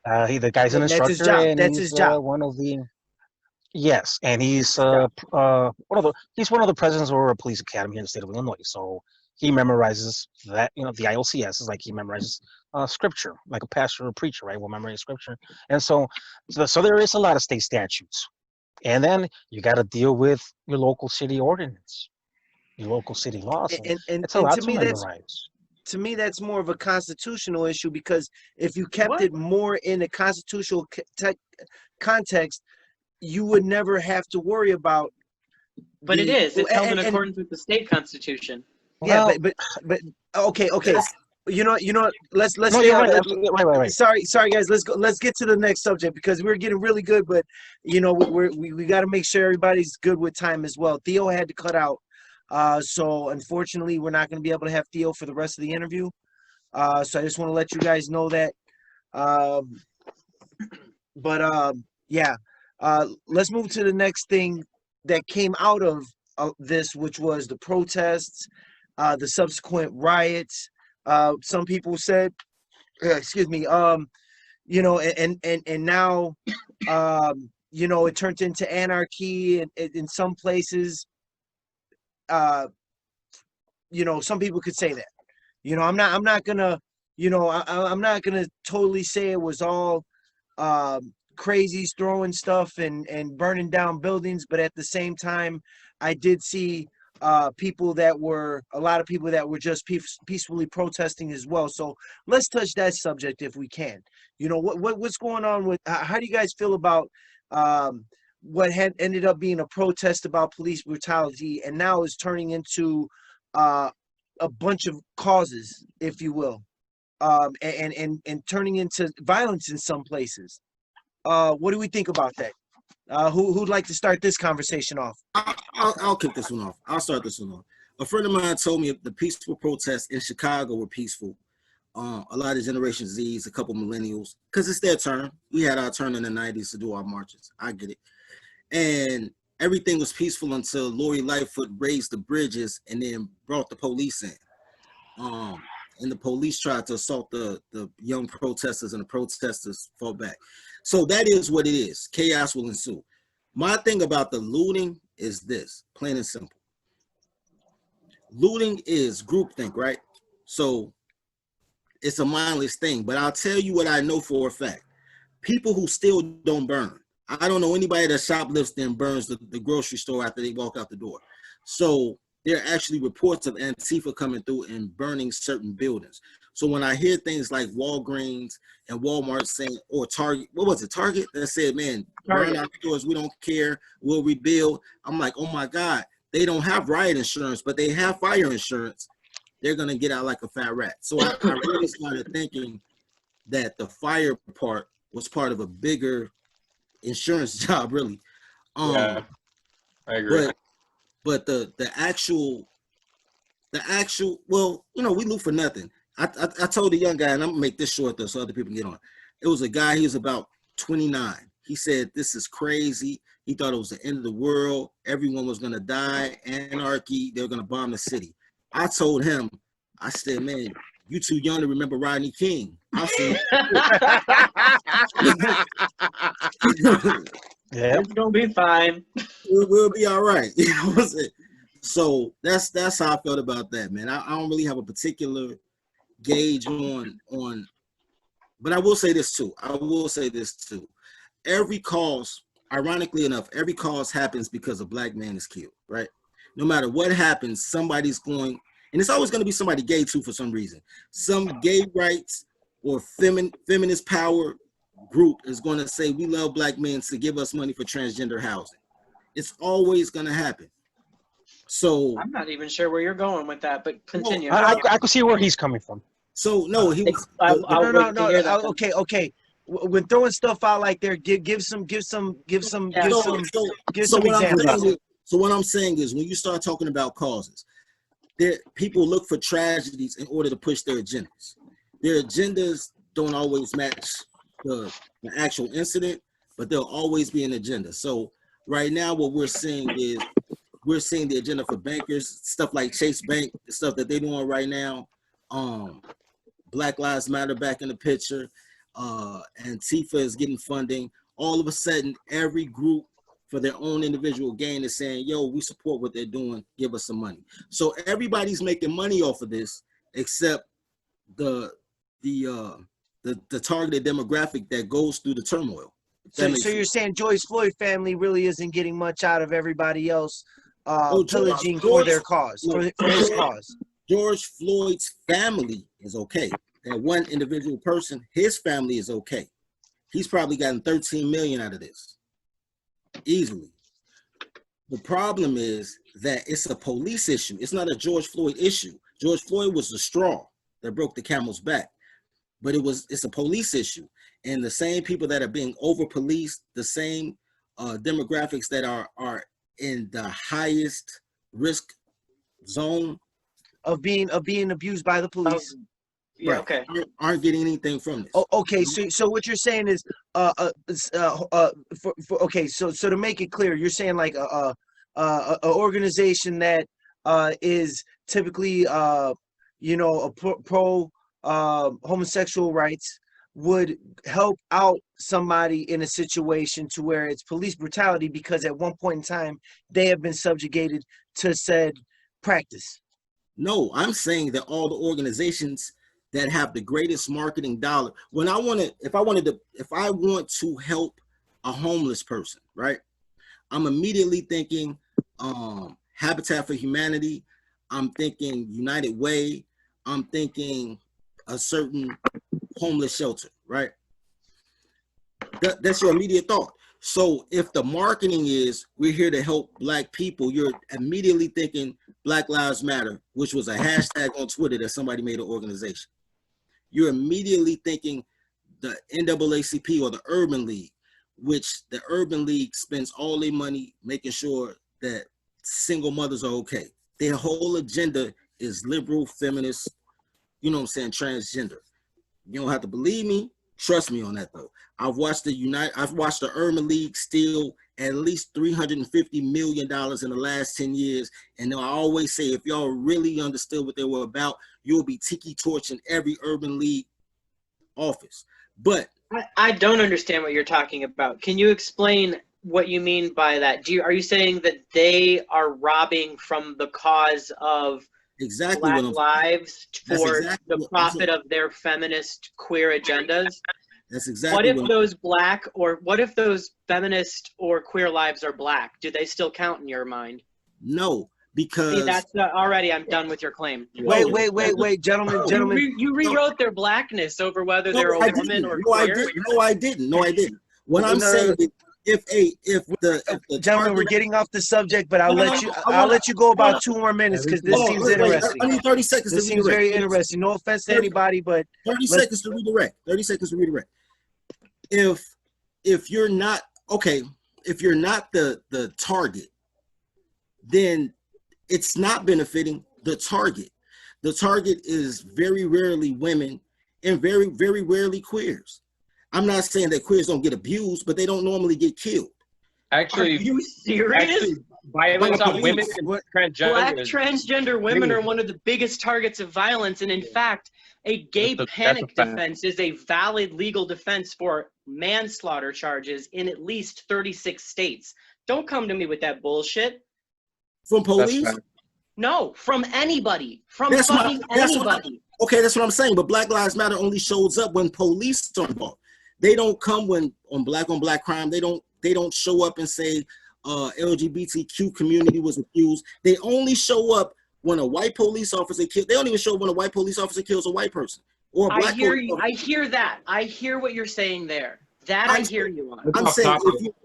Speaker 6: The guy's an
Speaker 1: That's
Speaker 6: instructor,
Speaker 1: his job.
Speaker 6: and
Speaker 1: That's
Speaker 6: he's
Speaker 1: his job.
Speaker 6: one of the. Yes, and he's one of the presidents of a police academy in the state of Illinois. So he memorizes that, the ILCS is like he memorizes scripture, like a pastor or a preacher, right? Will memorize scripture, and so there is a lot of state statutes, and then you got to deal with your local city ordinance, your local city laws.
Speaker 1: And
Speaker 6: It's a lot
Speaker 1: to
Speaker 6: to
Speaker 1: me,
Speaker 6: memorize.
Speaker 1: that's more of a constitutional issue because if you kept
Speaker 4: What?
Speaker 1: it more in a constitutional context, you would never have to worry about.
Speaker 4: But it is. It's held in
Speaker 1: and-
Speaker 4: accordance with the state constitution.
Speaker 1: Yeah,
Speaker 6: Well,
Speaker 1: but okay. You know. Let's
Speaker 6: No,
Speaker 1: stay
Speaker 6: you're
Speaker 1: on.
Speaker 6: right. Wait.
Speaker 1: Sorry, guys. Let's go. Let's get to the next subject because we're getting really good. But we got to make sure everybody's good with time as well. Theo had to cut out, so unfortunately, we're not going to be able to have Theo for the rest of the interview. So I just want to let you guys know that. Yeah. Let's move to the next thing that came out of this, which was the protests, the subsequent riots. Some people said, excuse me, and now, it turned into anarchy in some places. Some people could say that. I'm not gonna, I'm not gonna totally say it was all crazies throwing stuff and burning down buildings, but at the same time, I did see a lot of people that were just peacefully protesting as well. So let's touch that subject if we can. What's going on with how do you guys feel about what had ended up being a protest about police brutality and now is turning into a bunch of causes, if you will, and turning into violence in some places? What do we think about that? Who'd like to start this conversation off?
Speaker 5: I'll kick this one off. I'll start this one off. A friend of mine told me the peaceful protests in Chicago were peaceful. A lot of Generation Zs, a couple millennials, because it's their turn. We had our turn in the 90s to do our marches. I get it. And everything was peaceful until Lori Lightfoot raised the bridges and then brought the police in. And the police tried to assault the young protesters, and the protesters fought back. So that is what it is. Chaos will ensue. My thing about the looting is this, plain and simple. Looting is groupthink, right? So it's a mindless thing, but I'll tell you what I know for a fact. People who steal don't burn. I don't know anybody that shoplifts and burns the grocery store after they walk out the door. So there are actually reports of Antifa coming through and burning certain buildings. So when I hear things like Walgreens and Walmart saying, or Target, what was it, Target, that said, man, burn our stores, we don't care, we'll rebuild. I'm like, oh my God, they don't have riot insurance, but they have fire insurance. They're gonna get out like a fat rat. So I really started thinking that the fire part was part of a bigger insurance job, really.
Speaker 3: Yeah, I agree.
Speaker 5: But the actual, well, we loot for nothing. I told the young guy, and I'm gonna make this short though, so other people can get on. It was a guy, he was about 29. He said, this is crazy. He thought it was the end of the world. Everyone was gonna die, anarchy, they were gonna bomb the city. I told him, I said, man, you too young to remember Rodney King. I said,
Speaker 6: Yeah.
Speaker 4: It's gonna be fine.
Speaker 5: we'll be all right. You know what I'm saying? So that's how I felt about that, man. I don't really have a particular gauge on, but I will say this too. Every cause, ironically enough, every cause happens because a black man is killed, right? No matter what happens, somebody's going, and it's always going to be somebody gay too for some reason. Some gay rights or feminist power group is going to say, we love black men, to give us money for transgender housing. It's always going to happen. So
Speaker 4: I'm not even sure where you're going with that, but continue.
Speaker 6: I could see where he's coming from.
Speaker 5: So no, he was.
Speaker 1: No. Okay. When throwing stuff out like there, give some examples.
Speaker 5: So what I'm saying is, when you start talking about causes, people look for tragedies in order to push their agendas. Their agendas don't always match the actual incident, but there'll always be an agenda. So right now, what we're seeing is the agenda for bankers, stuff like Chase Bank, the stuff that they're doing right now. Black Lives Matter back in the picture. Antifa is getting funding. All of a sudden, every group for their own individual gain is saying, yo, we support what they're doing, give us some money. So everybody's making money off of this, except the targeted demographic that goes through the turmoil.
Speaker 1: So you're saying George Floyd family really isn't getting much out of everybody else pillaging for their cause, for his cause?
Speaker 5: George Floyd's family is okay. That one individual person, his family is okay. He's probably gotten 13 million out of this, easily. The problem is that it's a police issue. It's not a George Floyd issue. George Floyd was the straw. that broke the camel's back. But it's a police issue. And the same people that are being over-policed, the same demographics that are in the highest risk zone
Speaker 1: of being abused by the police.
Speaker 4: Yeah,
Speaker 5: right,
Speaker 4: okay.
Speaker 5: aren't getting anything from this.
Speaker 1: Oh, okay, so what you're saying is okay, so to make it clear, you're saying like a organization that is typically you know, a pro homosexual rights would help out somebody in a situation to where it's police brutality because at one point in time they have been subjugated to said practice.
Speaker 5: No, I'm saying that all the organizations that have the greatest marketing dollar, if I want to help a homeless person, right? I'm immediately thinking Habitat for Humanity. I'm thinking United Way. I'm thinking a certain homeless shelter, right? That's your immediate thought. So if the marketing is we're here to help Black people, you're immediately thinking Black Lives Matter, which was a hashtag on Twitter that somebody made an organization. You're immediately thinking the NAACP or the Urban League, which the Urban League spends all their money making sure that single mothers are okay. Their whole agenda is liberal, feminist, you know what I'm saying, transgender. You don't have to believe me. Trust me on that though. I've watched the Urban League steal at least $350 million in the last 10 years. And I always say, if y'all really understood what they were about, you'll be tiki torching every Urban League office. But
Speaker 4: I don't understand what you're talking about. Can you explain what you mean by that? Are you saying that they are robbing from the cause of
Speaker 5: exactly
Speaker 4: Black
Speaker 5: what I'm
Speaker 4: lives for
Speaker 5: exactly
Speaker 4: the profit of their feminist queer agendas?
Speaker 5: That's exactly
Speaker 4: What if those feminist or queer lives are Black? Do they still count in your mind?
Speaker 5: No, because
Speaker 4: See, that's already I'm done with your claim.
Speaker 1: Wait, gentlemen.
Speaker 4: You rewrote their Blackness over whether they're a woman or queer.
Speaker 5: No, I didn't. What I'm saying is, if the
Speaker 1: gentlemen, we're getting off the subject, but I'll let you go about 2 more minutes because this seems interesting.
Speaker 5: I need 30 seconds.
Speaker 1: This seems very interesting. No offense to anybody, but
Speaker 5: 30 seconds to redirect. 30 seconds to redirect. If you're not if you're not the target, then it's not benefiting the target. The target is very rarely women and very, very rarely queers. I'm not saying that queers don't get abused, but they don't normally get killed.
Speaker 3: Actually,
Speaker 4: Are you serious?
Speaker 3: violence on women and
Speaker 4: Black
Speaker 3: transgender.
Speaker 4: transgender women are one of the biggest targets of violence, and in fact, a gay panic defense is a valid legal defense for manslaughter charges in at least 36 states. Don't come to me with that bullshit.
Speaker 5: From police?
Speaker 4: No, from anybody. From
Speaker 5: That's
Speaker 4: fucking anybody.
Speaker 5: Okay, that's what I'm saying. But Black Lives Matter only shows up when police are involved. They don't come when on black crime. They don't show up and say LGBTQ community was abused. They only show up when a white police officer kills. They don't even show up when a white police officer kills a white person or a black.
Speaker 4: I hear that. I hear what you're saying there. I hear you on.
Speaker 5: I'm saying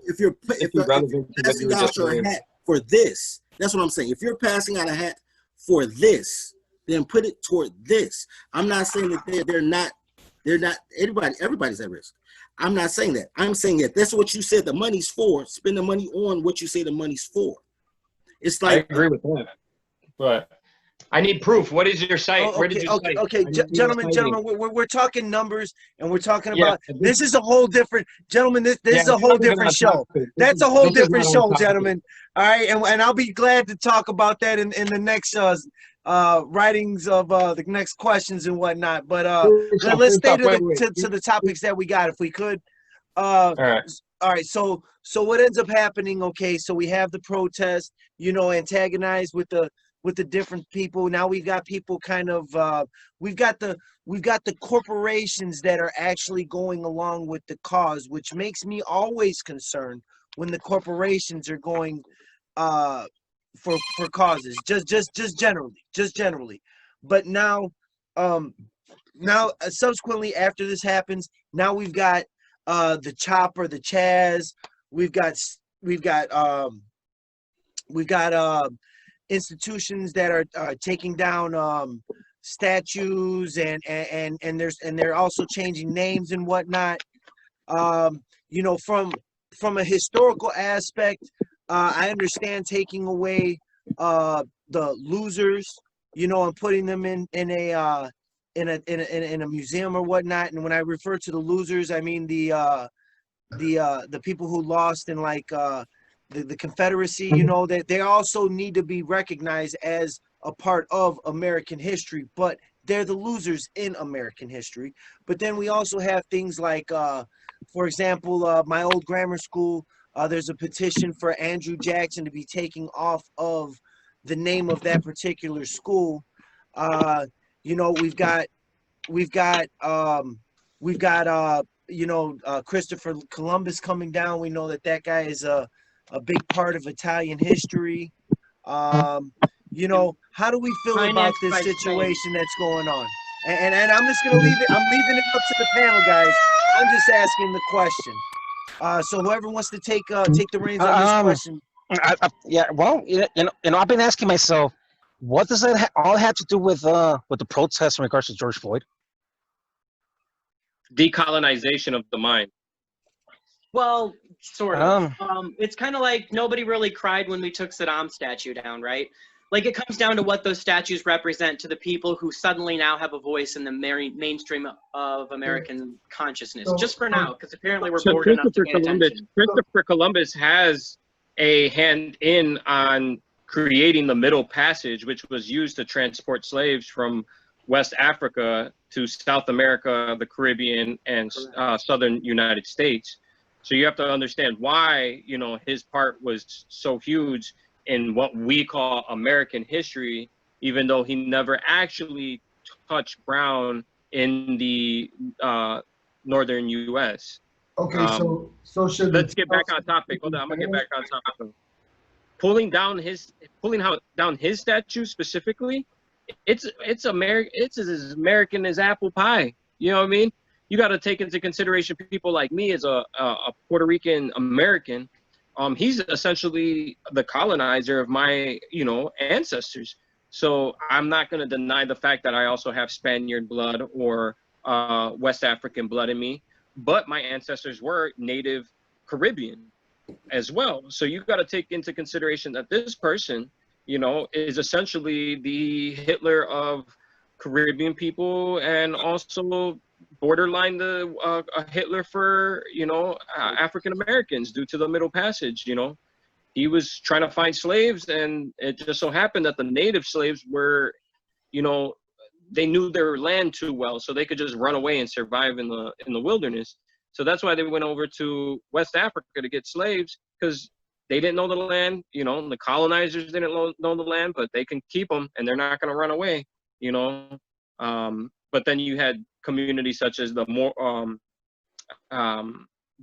Speaker 5: if you're passing out your hat for this, that's what I'm saying. If you're passing out a hat for this, then put it toward this. I'm not saying that they're not everybody's at risk. I'm not saying that. I'm saying that that's what you said the money's for. Spend the money on what you say the money's for. It's like
Speaker 3: I agree with that, but I need proof. What is your site? Where did you cite?
Speaker 1: Okay, gentlemen, we're talking numbers and we're talking about this is a whole different gentlemen. This is a whole different show. That's a whole different show, gentlemen. All right, and I'll be glad to talk about that in the next writings of the next questions and whatnot. But let's stay to the topics that we got, if we could. All right. So what ends up happening? Okay, so we have the protest, antagonized with the different people. Now we've got people kind of we've got the corporations that are actually going along with the cause, which makes me always concerned when the corporations are going for causes, just generally. But now subsequently after this happens, now we've got the Chopper, the Chaz, we've got institutions that are taking down statues and they're also changing names and whatnot. You know, from a historical aspect, I understand taking away the losers, you know, and putting them in a museum or whatnot. And when I refer to the losers, I mean the people who lost in like the Confederacy. You know, that they also need to be recognized as a part of American history, but they're the losers in American history. But then we also have things like, for example, my old grammar school, there's a petition for Andrew Jackson to be taken off of the name of that particular school. You know, we've got you know, Christopher Columbus coming down. We know that guy is a big part of Italian history. You know, how do we feel about this situation that's going on? And I'm just gonna leave it. I'm leaving it up to the panel, guys. I'm just asking the question. So whoever wants to take the reins on this question.
Speaker 6: Yeah, well, you know, I've been asking myself, what does that all have to do with the protests in regards to George Floyd?
Speaker 3: Decolonization of the mind.
Speaker 4: Well, sort of. It's kind of like nobody really cried when we took Saddam's statue down, right? Like, it comes down to what those statues represent to the people who suddenly now have a voice in the mainstream of American consciousness, just for now, because apparently we're bored enough to pay attention.
Speaker 3: Christopher Columbus has a hand in on creating the Middle Passage, which was used to transport slaves from West Africa to South America, the Caribbean, and southern United States. So you have to understand why, you know, his part was so huge in what we call American history, even though he never actually touched brown in the northern U.S.
Speaker 7: Okay, so should
Speaker 3: let's get back on topic. Hold on, I'm gonna get back on topic. Pulling down his statue specifically, it's American. It's as American as apple pie. You know what I mean? You got to take into consideration people like me as a Puerto Rican American. He's essentially the colonizer of my, you know, ancestors. So I'm not going to deny the fact that I also have Spaniard blood or West African blood in me, but my ancestors were native Caribbean as well. So you got to take into consideration that this person, you know, is essentially the Hitler of Caribbean people and also borderline the Hitler for, you know, African Americans due to the Middle Passage. You know, he was trying to find slaves, and it just so happened that the native slaves were, you know, they knew their land too well, so they could just run away and survive in the wilderness. So that's why they went over to West Africa to get slaves, because they didn't know the land. You know, the colonizers didn't know the land, but they can keep them, and they're not going to run away. You know, but then you had communities such as the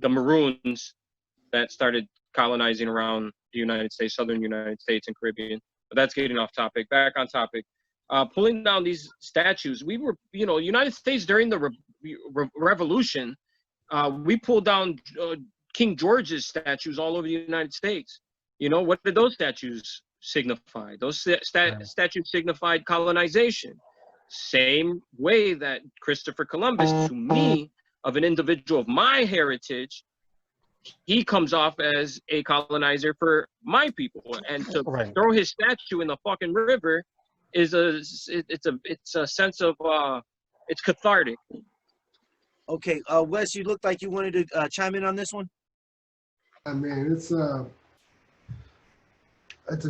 Speaker 3: Maroons that started colonizing around the United States, southern United States and Caribbean. But that's getting off topic. Back on topic. Pulling down these statues, we were, you know, United States during the Revolution, we pulled down King George's statues all over the United States. You know, what did those statues signify? Those statues signified colonization. Same way that Christopher Columbus, to me, of an individual of my heritage, he comes off as a colonizer for my people. And to throw his statue in the fucking river is it's a sense of it's cathartic.
Speaker 1: Okay, Wes, you looked like you wanted to chime in on this one.
Speaker 7: I mean, it's a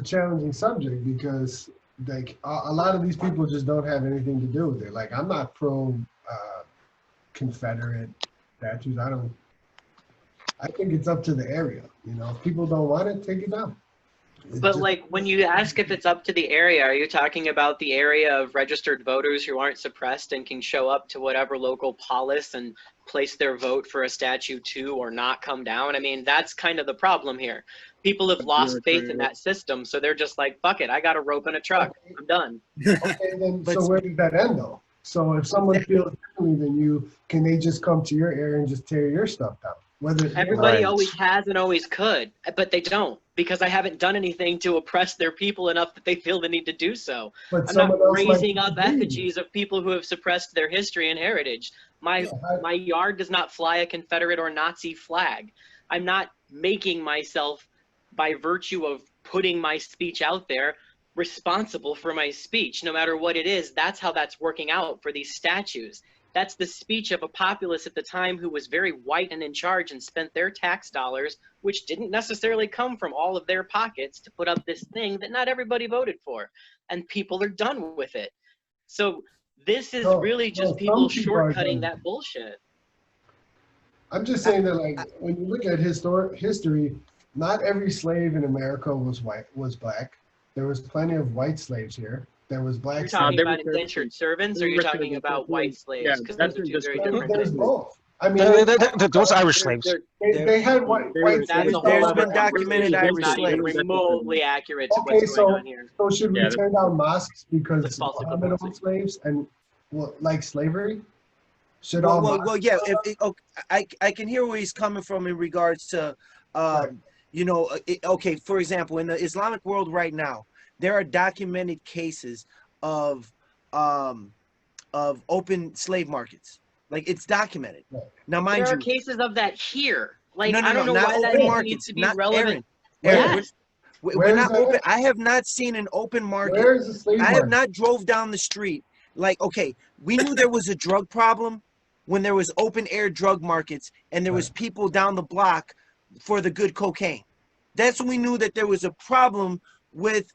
Speaker 7: challenging subject because like a lot of these people just don't have anything to do with it. Like, I'm not pro Confederate statues. I think it's up to the area. You know, if people don't want it, take it down.
Speaker 4: But like, when you ask if it's up to the area, are you talking about the area of registered voters who aren't suppressed and can show up to whatever local polis and place their vote for a statue to or not come down? I mean, that's kind of the problem here. People have lost faith in that system, so they're just like, fuck it, I got a rope and a truck. I'm done.
Speaker 7: Okay, then, so where does that end though? So if someone feels differently than you, can they just come to your area and just tear your stuff down? Whether
Speaker 4: Everybody
Speaker 6: Right.
Speaker 4: always has and always could, but they don't because I haven't done anything to oppress their people enough that they feel the need to do so.
Speaker 7: but
Speaker 4: I'm not
Speaker 7: someone else might
Speaker 4: raising up
Speaker 7: disagree.
Speaker 4: effigies of people who have suppressed their history and heritage.
Speaker 7: Yeah,
Speaker 4: My yard does not fly a Confederate or Nazi flag. I'm not making myself, by virtue of putting my speech out there, responsible for my speech, no matter what it is. That's how that's working out for these statues. That's the speech of a populace at the time who was very white and in charge and spent their tax dollars, which didn't necessarily come from all of their pockets, to put up this thing that not everybody voted for. And people are done with it. So this is
Speaker 7: No,
Speaker 4: really
Speaker 7: no,
Speaker 4: just
Speaker 7: some
Speaker 4: people
Speaker 7: people are
Speaker 4: shortcutting
Speaker 7: done.
Speaker 4: that bullshit.
Speaker 7: I'm just saying that, like, when you look at history, not every slave in America was black. There was plenty of white slaves here. There was black
Speaker 4: You're
Speaker 7: slaves.
Speaker 4: talking
Speaker 3: there
Speaker 4: about
Speaker 3: was-
Speaker 4: indentured servants, or you're talking about white slaves?
Speaker 3: Yeah,
Speaker 4: Because
Speaker 3: that's
Speaker 4: those are two very
Speaker 3: just-
Speaker 4: different
Speaker 7: There's
Speaker 4: things.
Speaker 7: both. I mean,
Speaker 6: Those Irish slaves.
Speaker 7: they had white
Speaker 4: That's
Speaker 7: slaves.
Speaker 4: a whole
Speaker 1: There's
Speaker 4: other
Speaker 1: been documented
Speaker 4: conversation.
Speaker 1: Irish
Speaker 4: It's not even
Speaker 1: slaves.
Speaker 4: remotely accurate to
Speaker 7: Okay,
Speaker 4: what's going
Speaker 7: so
Speaker 4: on here.
Speaker 7: so should we
Speaker 3: Yeah,
Speaker 7: turn down mosques because
Speaker 4: That's false
Speaker 7: Muhammad owned
Speaker 4: equivalency.
Speaker 7: slaves and like slavery? Should all
Speaker 1: Well, yeah. I can hear where he's coming from in regards to,
Speaker 7: Right.
Speaker 1: you know, okay. For example, in the Islamic world right now, there are documented cases of open slave markets. Like, it's documented.
Speaker 7: Right.
Speaker 1: Now, mind
Speaker 4: There are
Speaker 1: you,
Speaker 4: cases of that here. Like,
Speaker 1: no,
Speaker 4: I don't know
Speaker 1: not
Speaker 4: why that
Speaker 1: open
Speaker 4: even
Speaker 1: markets,
Speaker 4: needs to be
Speaker 1: not
Speaker 4: relevant.
Speaker 1: Aaron,
Speaker 4: Yes.
Speaker 1: we're
Speaker 7: Where is
Speaker 1: not
Speaker 7: that
Speaker 1: open.
Speaker 7: at?
Speaker 1: I have not seen an open market.
Speaker 7: Where is the slave
Speaker 1: I have
Speaker 7: market?
Speaker 1: not drove down the street. Like, okay, we knew there was a drug problem when there was open air drug markets and there was people down the block for the good cocaine. That's when we knew that there was a problem with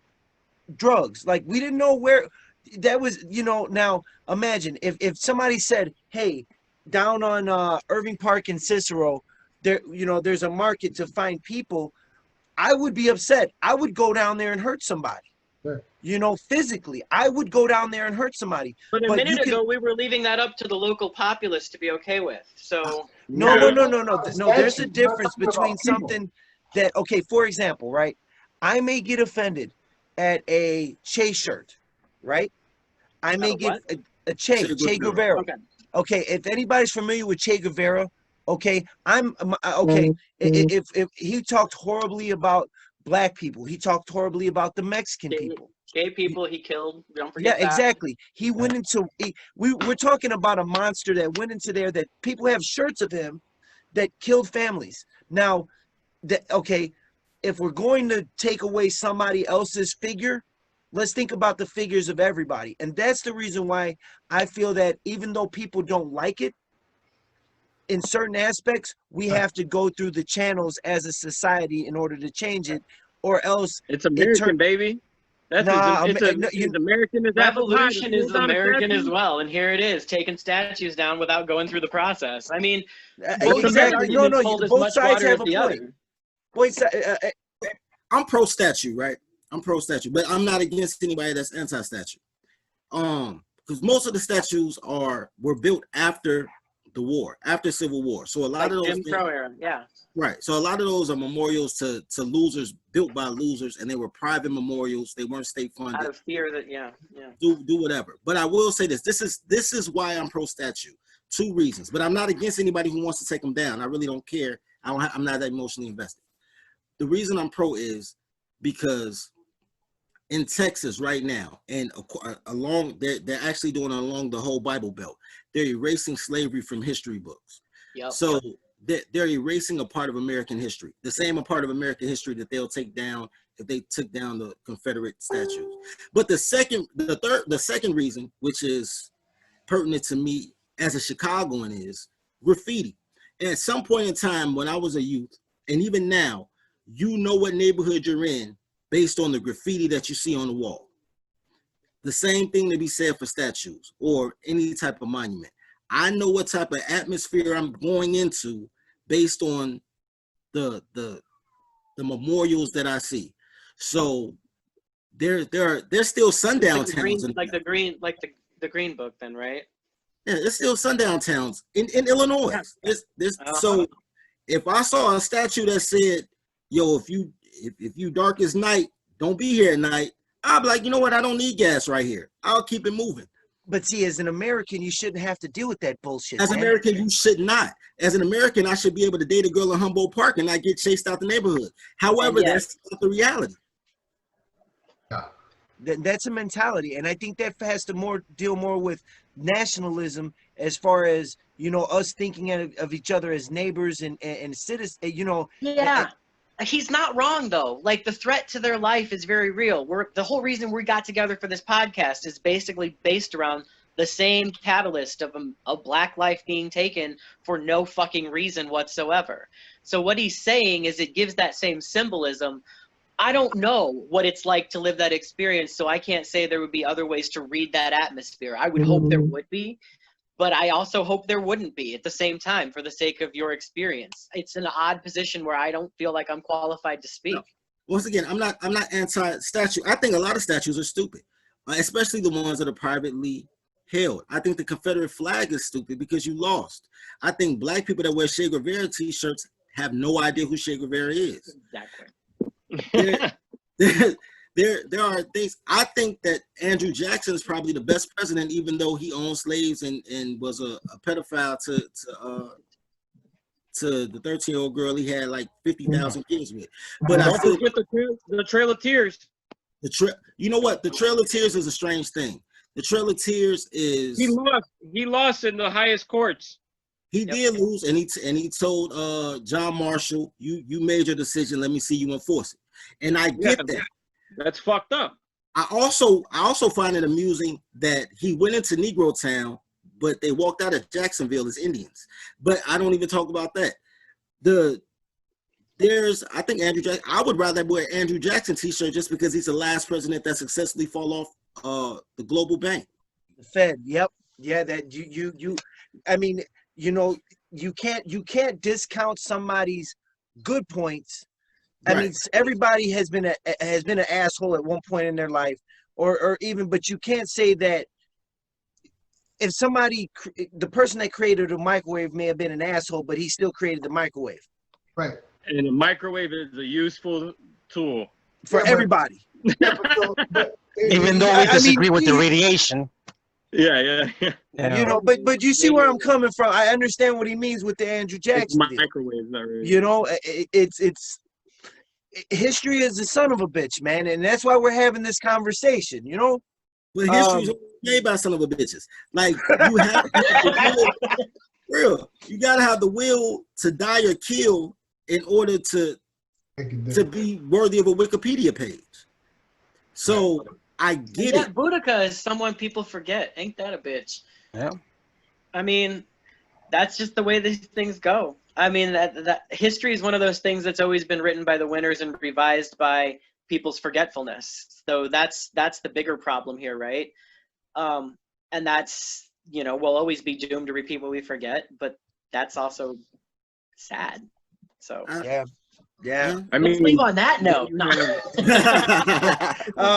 Speaker 1: drugs. Like, we didn't know where that was, you know. Now imagine if somebody said, hey, down on Irving Park and Cicero, there, you know, there's a market to find people, I would be upset. I would go down there and hurt somebody.
Speaker 7: Sure.
Speaker 1: You know, physically, I would go down there and hurt somebody.
Speaker 4: But a
Speaker 1: But you
Speaker 4: minute
Speaker 1: can-
Speaker 4: ago, we were leaving that up to the local populace to be okay with. So
Speaker 1: No. There's a
Speaker 7: Statute, not
Speaker 1: difference
Speaker 7: talking about
Speaker 1: between
Speaker 7: people.
Speaker 1: something that, okay, for example, right? I may get offended at a Che shirt, right? I may get
Speaker 4: what?
Speaker 1: a Che
Speaker 5: Che
Speaker 1: Guevara.
Speaker 4: okay.
Speaker 1: Okay, if anybody's familiar with Che Guevara, okay, okay. If he talked horribly about black people, he talked horribly about the Mexican people.
Speaker 4: Gay people he killed. Don't forget
Speaker 1: Yeah,
Speaker 4: that.
Speaker 1: exactly. He went into we're talking about a monster that went into there, that people have shirts of him that killed families. Now, okay, if we're going to take away somebody else's figure, let's think about the figures of everybody. And that's the reason why I feel that even though people don't like it, in certain aspects, we have to go through the channels as a society in order to change it, or else
Speaker 3: It's American, baby. That's
Speaker 1: Nah,
Speaker 3: it's American as apple pie.
Speaker 4: Revolution is
Speaker 3: It's not a
Speaker 4: American
Speaker 3: statue.
Speaker 4: as well, and here it is, taking statues down without going through the process. I mean, both of those
Speaker 1: exactly. No,
Speaker 4: arguments hold as
Speaker 1: both
Speaker 4: much
Speaker 1: sides
Speaker 4: water
Speaker 1: have
Speaker 4: as
Speaker 1: a
Speaker 4: the
Speaker 1: point.
Speaker 4: other.
Speaker 1: Boys,
Speaker 5: I'm pro statue, right? I'm pro statue, but I'm not against anybody that's anti statue. Because most of the statues were built after the war, after Civil War. So a lot
Speaker 4: Like
Speaker 5: of those
Speaker 4: Jim
Speaker 5: things,
Speaker 4: Crow era, yeah.
Speaker 5: right. So a lot of those are memorials to losers, built by losers, and they were private memorials. They weren't state
Speaker 4: Out
Speaker 5: funded.
Speaker 4: of fear that, yeah.
Speaker 5: Do whatever. But I will say this. This is why I'm pro statue. 2 reasons. But I'm not against anybody who wants to take them down. I really don't care. I'm not that emotionally invested. The reason I'm pro is because in Texas right now, and they're actually doing it along the whole Bible Belt. They're erasing slavery from history books.
Speaker 4: Yep.
Speaker 5: So they're erasing a part of American history, the same part of American history that they'll take down if they took down the Confederate statues. But the second reason, which is pertinent to me as a Chicagoan, is graffiti. And at some point in time when I was a youth, and even now, you know what neighborhood you're in based on the graffiti that you see on the wall. The same thing to be said for statues or any type of monument. I know what type of atmosphere I'm going into based on the memorials that I see. So there's still sundown towns.
Speaker 4: Like the green book then, right?
Speaker 5: Yeah, there's still sundown towns in Illinois. So if I saw a statue that said, yo, if you dark as night, don't be here at night, I'll be like, you know what? I don't need gas right here. I'll keep it moving.
Speaker 1: But see, as an American, you shouldn't have to deal with that bullshit.
Speaker 5: As an
Speaker 1: man.
Speaker 5: American, you should not. As an American, I should be able to date a girl in Humboldt Park and not get chased out the neighborhood. However,
Speaker 4: Yeah.
Speaker 5: that's not the reality.
Speaker 1: That's a mentality, and I think that has to deal more with nationalism, as far as, you know, us thinking of each other as neighbors and citizens. You know,
Speaker 4: Yeah. He's not wrong though. Like, the threat to their life is very real. The whole reason we got together for this podcast is basically based around the same catalyst of a black life being taken for no fucking reason whatsoever. So what he's saying is it gives that same symbolism. I don't know what it's like to live that experience, so I can't say there would be other ways to read that atmosphere. I would hope there would be, but I also hope there wouldn't be at the same time, for the sake of your experience. It's an odd position where I don't feel like I'm qualified to speak.
Speaker 5: No. Once again, I'm not anti-statue. I think a lot of statues are stupid, especially the ones that are privately held. I think the Confederate flag is stupid because you lost. I think black people that wear Che Guevara t-shirts have no idea who Che Guevara is.
Speaker 4: Exactly.
Speaker 5: There are things. I think that Andrew Jackson is probably the best president, even though he owned slaves and was a pedophile to the 13-year-old girl he had like 50,000 kids with. But I
Speaker 3: Don't
Speaker 5: feel
Speaker 3: forget the Trail of Tears.
Speaker 5: you know what? The Trail of Tears is a strange thing. The Trail of Tears is
Speaker 3: He lost in the highest courts.
Speaker 5: he
Speaker 4: Yep.
Speaker 5: did lose, and he told John Marshall, you made your decision. Let me see you enforce it. And I get that.
Speaker 3: That's fucked up.
Speaker 5: I also find it amusing that he went into Negro Town, but they walked out of Jacksonville as Indians. But I don't even talk about that. I think Andrew Jackson. I would rather wear Andrew Jackson t-shirt just because he's the last president that successfully fall off the global bank.
Speaker 1: the Fed. Yep. Yeah. That you. I mean, you know, you can't discount somebody's good points. I mean, everybody has been an asshole at one point in their life, or even. But you can't say that if the person that created the microwave may have been an asshole, but he still created the microwave.
Speaker 7: Right.
Speaker 3: And the microwave is a useful tool.
Speaker 1: For
Speaker 7: Yeah, but-
Speaker 1: everybody.
Speaker 6: Even though we disagree with the radiation.
Speaker 3: Yeah.
Speaker 1: You know, but you see where I'm coming from. I understand what he means with the Andrew
Speaker 3: It's
Speaker 1: Jackson deal.
Speaker 3: microwave, not really.
Speaker 1: You know, it's history is the son of a bitch, man, and that's why we're having this conversation. You know,
Speaker 5: But history is made by son of a bitches. Like you have real. You gotta have the will to die or kill in order to be worthy of a Wikipedia page. So I get
Speaker 4: Yeah,
Speaker 5: it.
Speaker 4: Boudica is someone people forget. Ain't that a bitch?
Speaker 6: Yeah.
Speaker 4: I mean, that's just the way these things go. I mean, that history is one of those things that's always been written by the winners and revised by people's forgetfulness. So that's the bigger problem here, right? And that's, you know, we'll always be doomed to repeat what we forget, but that's also sad. So
Speaker 1: yeah.
Speaker 3: I
Speaker 4: let's
Speaker 3: mean,
Speaker 4: leave on that note. No.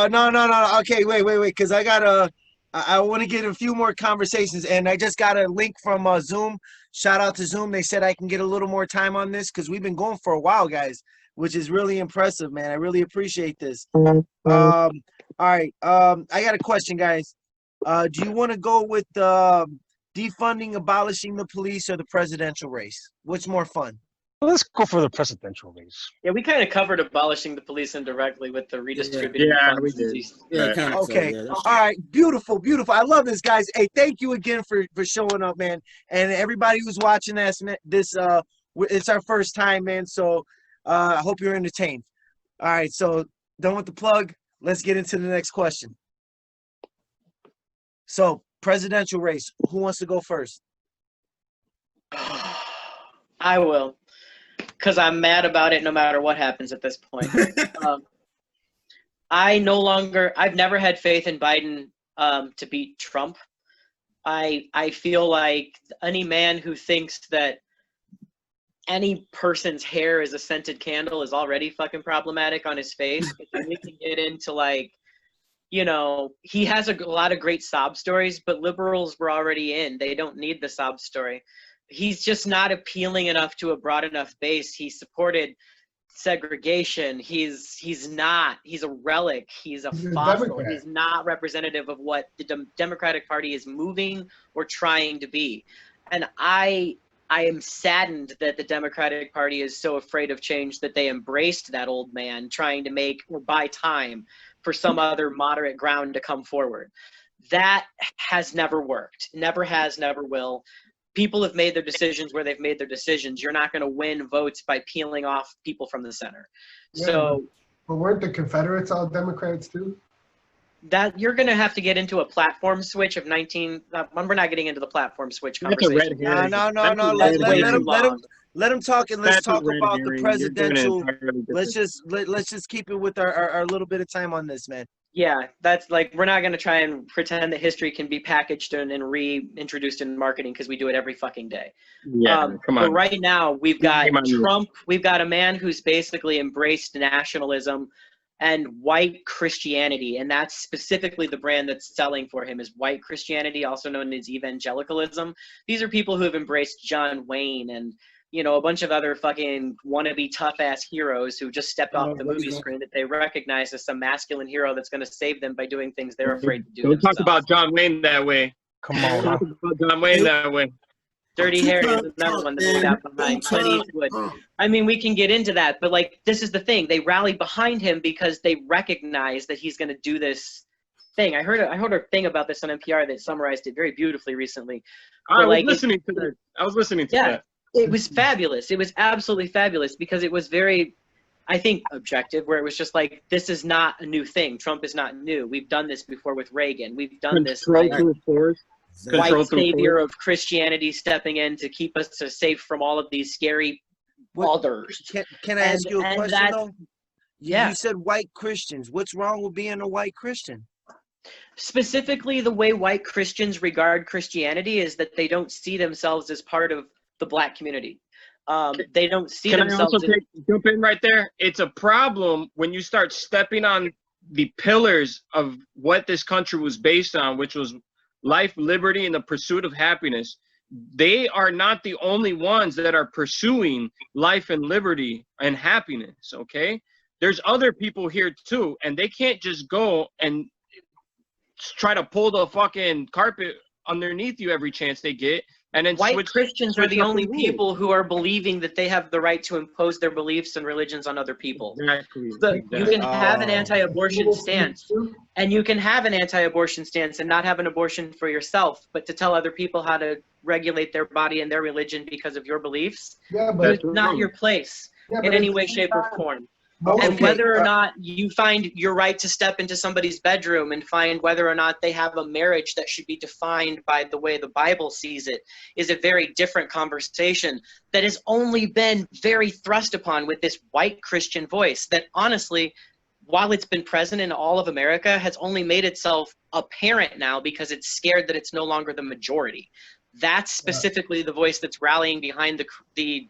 Speaker 1: No. Okay, wait, because I want to get a few more conversations, and I just got a link from Zoom. Shout out to Zoom. They said I can get a little more time on this because we've been going for a while, guys, which is really impressive, man. I really appreciate this. All right. I got a question, guys. Do you want to go with defunding, abolishing the police, or the presidential race? What's more fun?
Speaker 6: Let's go for the presidential race.
Speaker 4: Yeah, we kind of covered abolishing the police indirectly with the redistributing.
Speaker 3: Yeah,
Speaker 4: funds.
Speaker 3: we did.
Speaker 5: Yeah, kind of.
Speaker 1: Okay.
Speaker 5: So, yeah,
Speaker 1: All right. Beautiful. I love this, guys. Hey, thank you again for showing up, man. And everybody who's watching this, it's our first time, man. So I hope you're entertained. All right. So done with the plug. Let's get into the next question. So presidential race. Who wants to go first?
Speaker 4: I will, because I'm mad about it no matter what happens at this point. I've never had faith in Biden to beat Trump. I feel like any man who thinks that any person's hair is a scented candle is already fucking problematic on his face. But then we can get into, like, you know, he has a lot of great sob stories, but liberals were already in. They don't need the sob story. He's just not appealing enough to a broad enough base. He supported
Speaker 8: segregation. He's a relic. He's a
Speaker 7: He's a
Speaker 8: fossil.
Speaker 7: Democrat.
Speaker 8: He's not representative of what the Democratic Party is moving or trying to be. And I am saddened that the Democratic Party is so afraid of change that they embraced that old man trying to make or buy time for some other moderate ground to come forward. That has never worked. Never has, never will. People have made their decisions where they've made their decisions. You're not going to win votes by peeling off people from the center.
Speaker 7: Yeah,
Speaker 8: So
Speaker 7: but weren't the Confederates all Democrats too?
Speaker 8: that you're going to have to get into a platform switch of 19. We're not getting into the platform switch
Speaker 3: That's a
Speaker 8: conversation.
Speaker 3: red herring.
Speaker 1: No.
Speaker 3: That's a
Speaker 1: Let
Speaker 3: red
Speaker 1: him
Speaker 3: herring.
Speaker 1: let him talk, and let's
Speaker 3: That's a
Speaker 1: talk
Speaker 3: red
Speaker 1: about the
Speaker 3: herring. You're doing it
Speaker 1: presidential.
Speaker 3: entirely
Speaker 1: Let's
Speaker 3: different.
Speaker 1: just keep it with our little bit of time on this, man.
Speaker 8: Yeah, that's like, we're not going to try and pretend that history can be packaged and reintroduced in marketing because we do it every fucking day.
Speaker 3: Yeah, come
Speaker 8: But
Speaker 3: on.
Speaker 8: right now, we've got
Speaker 3: Shame on you.
Speaker 8: Trump. We've got a man who's basically embraced nationalism and white Christianity, and that's specifically the brand that's selling for him is white Christianity, also known as evangelicalism. These are people who have embraced John Wayne and, you know, a bunch of other fucking wannabe tough-ass heroes who just stepped off the movie screen that they recognize as some masculine hero that's going to save them by doing things they're afraid to do
Speaker 3: Don't talk
Speaker 8: themselves.
Speaker 3: about John Wayne that way.
Speaker 6: Come
Speaker 3: Don't
Speaker 6: on.
Speaker 3: talk about John Wayne that way.
Speaker 8: Dirty Harry is another one that we got behind. Clint Eastwood. I mean, we can get into that, but like, this is the thing. They rally behind him because they recognize that he's going to do this thing. I heard a thing about this on NPR that summarized it very beautifully recently.
Speaker 3: I was
Speaker 8: like,
Speaker 3: listening to that. I was listening to
Speaker 8: Yeah.
Speaker 3: that.
Speaker 8: It was fabulous. It was absolutely fabulous because it was very, I think, objective, where it was just like, this is not a new thing. Trump is not new. We've done this before with Reagan. We've done this.
Speaker 3: Control
Speaker 8: Like,
Speaker 3: through force.
Speaker 8: white
Speaker 3: Control through
Speaker 8: savior
Speaker 3: force.
Speaker 8: of Christianity stepping in to keep us safe from all of these scary
Speaker 1: What-
Speaker 8: others.
Speaker 1: Can I ask you a
Speaker 8: And
Speaker 1: question
Speaker 8: that-
Speaker 1: though?
Speaker 8: Yeah.
Speaker 1: You said white Christians. What's wrong with being a white Christian?
Speaker 8: Specifically, the way white Christians regard Christianity is that they don't see themselves as part of the black community. They don't see
Speaker 3: Can I
Speaker 8: themselves
Speaker 3: also jump in right there? It's a problem when you start stepping on the pillars of what this country was based on, which was life, liberty, and the pursuit of happiness. They are not the only ones that are pursuing life and liberty and happiness, okay? There's other people here too, and they can't just go and try to pull the fucking carpet underneath you every chance they get. And then
Speaker 8: White Christians are
Speaker 3: switch
Speaker 8: the
Speaker 3: up
Speaker 8: only
Speaker 3: the rules.
Speaker 8: people who are believing that they have the right to impose their beliefs and religions on other people.
Speaker 3: Exactly.
Speaker 8: You can have an
Speaker 1: Oh.
Speaker 8: anti-abortion stance, and you can have an anti-abortion stance and not have an abortion for yourself, but to tell other people how to regulate their body and their religion because of your beliefs,
Speaker 7: Yeah, but
Speaker 8: it's not your place
Speaker 7: yeah,
Speaker 8: in
Speaker 7: but
Speaker 8: any
Speaker 7: at
Speaker 8: way,
Speaker 7: the same
Speaker 8: shape, or
Speaker 7: time,
Speaker 8: form.
Speaker 7: most
Speaker 8: And
Speaker 1: Okay,
Speaker 8: whether or not you find your right to step into somebody's bedroom and find whether or not they have a marriage that should be defined by the way the Bible sees it is a very different conversation that has only been very thrust upon with this white Christian voice that honestly, while it's been present in all of America, has only made itself apparent now because it's scared that it's no longer the majority. That's specifically the voice that's rallying behind the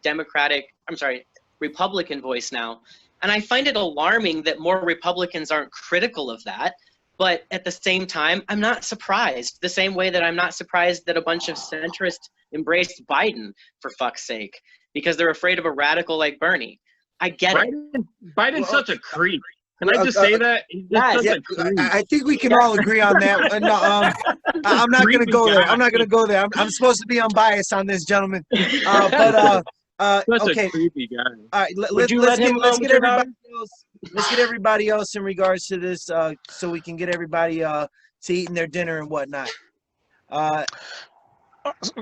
Speaker 8: Republican voice now. And I find it alarming that more Republicans aren't critical of that. But at the same time, I'm not surprised. The same way that I'm not surprised that a bunch of centrists embraced Biden, for fuck's sake, because they're afraid of a radical like Bernie. I get it.
Speaker 3: Biden's
Speaker 1: Well,
Speaker 3: such a creep. Can I just say that? He's just
Speaker 8: guys,
Speaker 3: such
Speaker 1: Yeah,
Speaker 3: a creep.
Speaker 1: I think we can all agree on that. No, I'm not going to go there. I'm not going to go there. I'm supposed to be unbiased on this, gentlemen.
Speaker 3: Such
Speaker 1: Okay.
Speaker 3: a creepy guy.
Speaker 1: All right,
Speaker 8: Would you let him
Speaker 1: let's
Speaker 8: alone,
Speaker 1: get
Speaker 8: Mr.
Speaker 1: everybody else. Let's get everybody else in regards to this, so we can get everybody to eating their dinner and whatnot.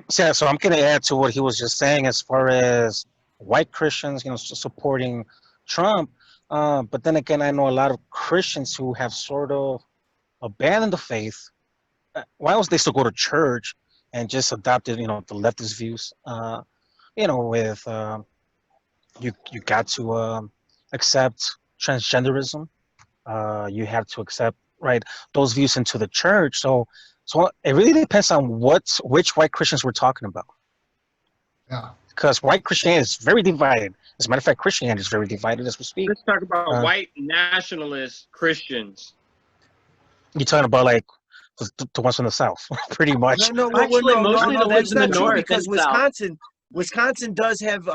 Speaker 6: So I'm going to add to what he was just saying as far as white Christians, supporting Trump. But then again, I know a lot of Christians who have sort of abandoned the faith. Why else they still go to church and just adopted, the leftist views? With you got to accept transgenderism. You have to accept those views into the church. So it really depends on which white Christians we're talking about.
Speaker 7: Yeah.
Speaker 6: Because white Christianity is very divided. As a matter of fact, Christianity is very divided as we speak.
Speaker 3: Let's talk about white nationalist Christians.
Speaker 6: You're talking about the ones from the South, pretty much.
Speaker 8: Actually, mostly the ones
Speaker 1: that's
Speaker 8: in the
Speaker 1: not true
Speaker 8: north
Speaker 1: because
Speaker 8: and south.
Speaker 1: Wisconsin does have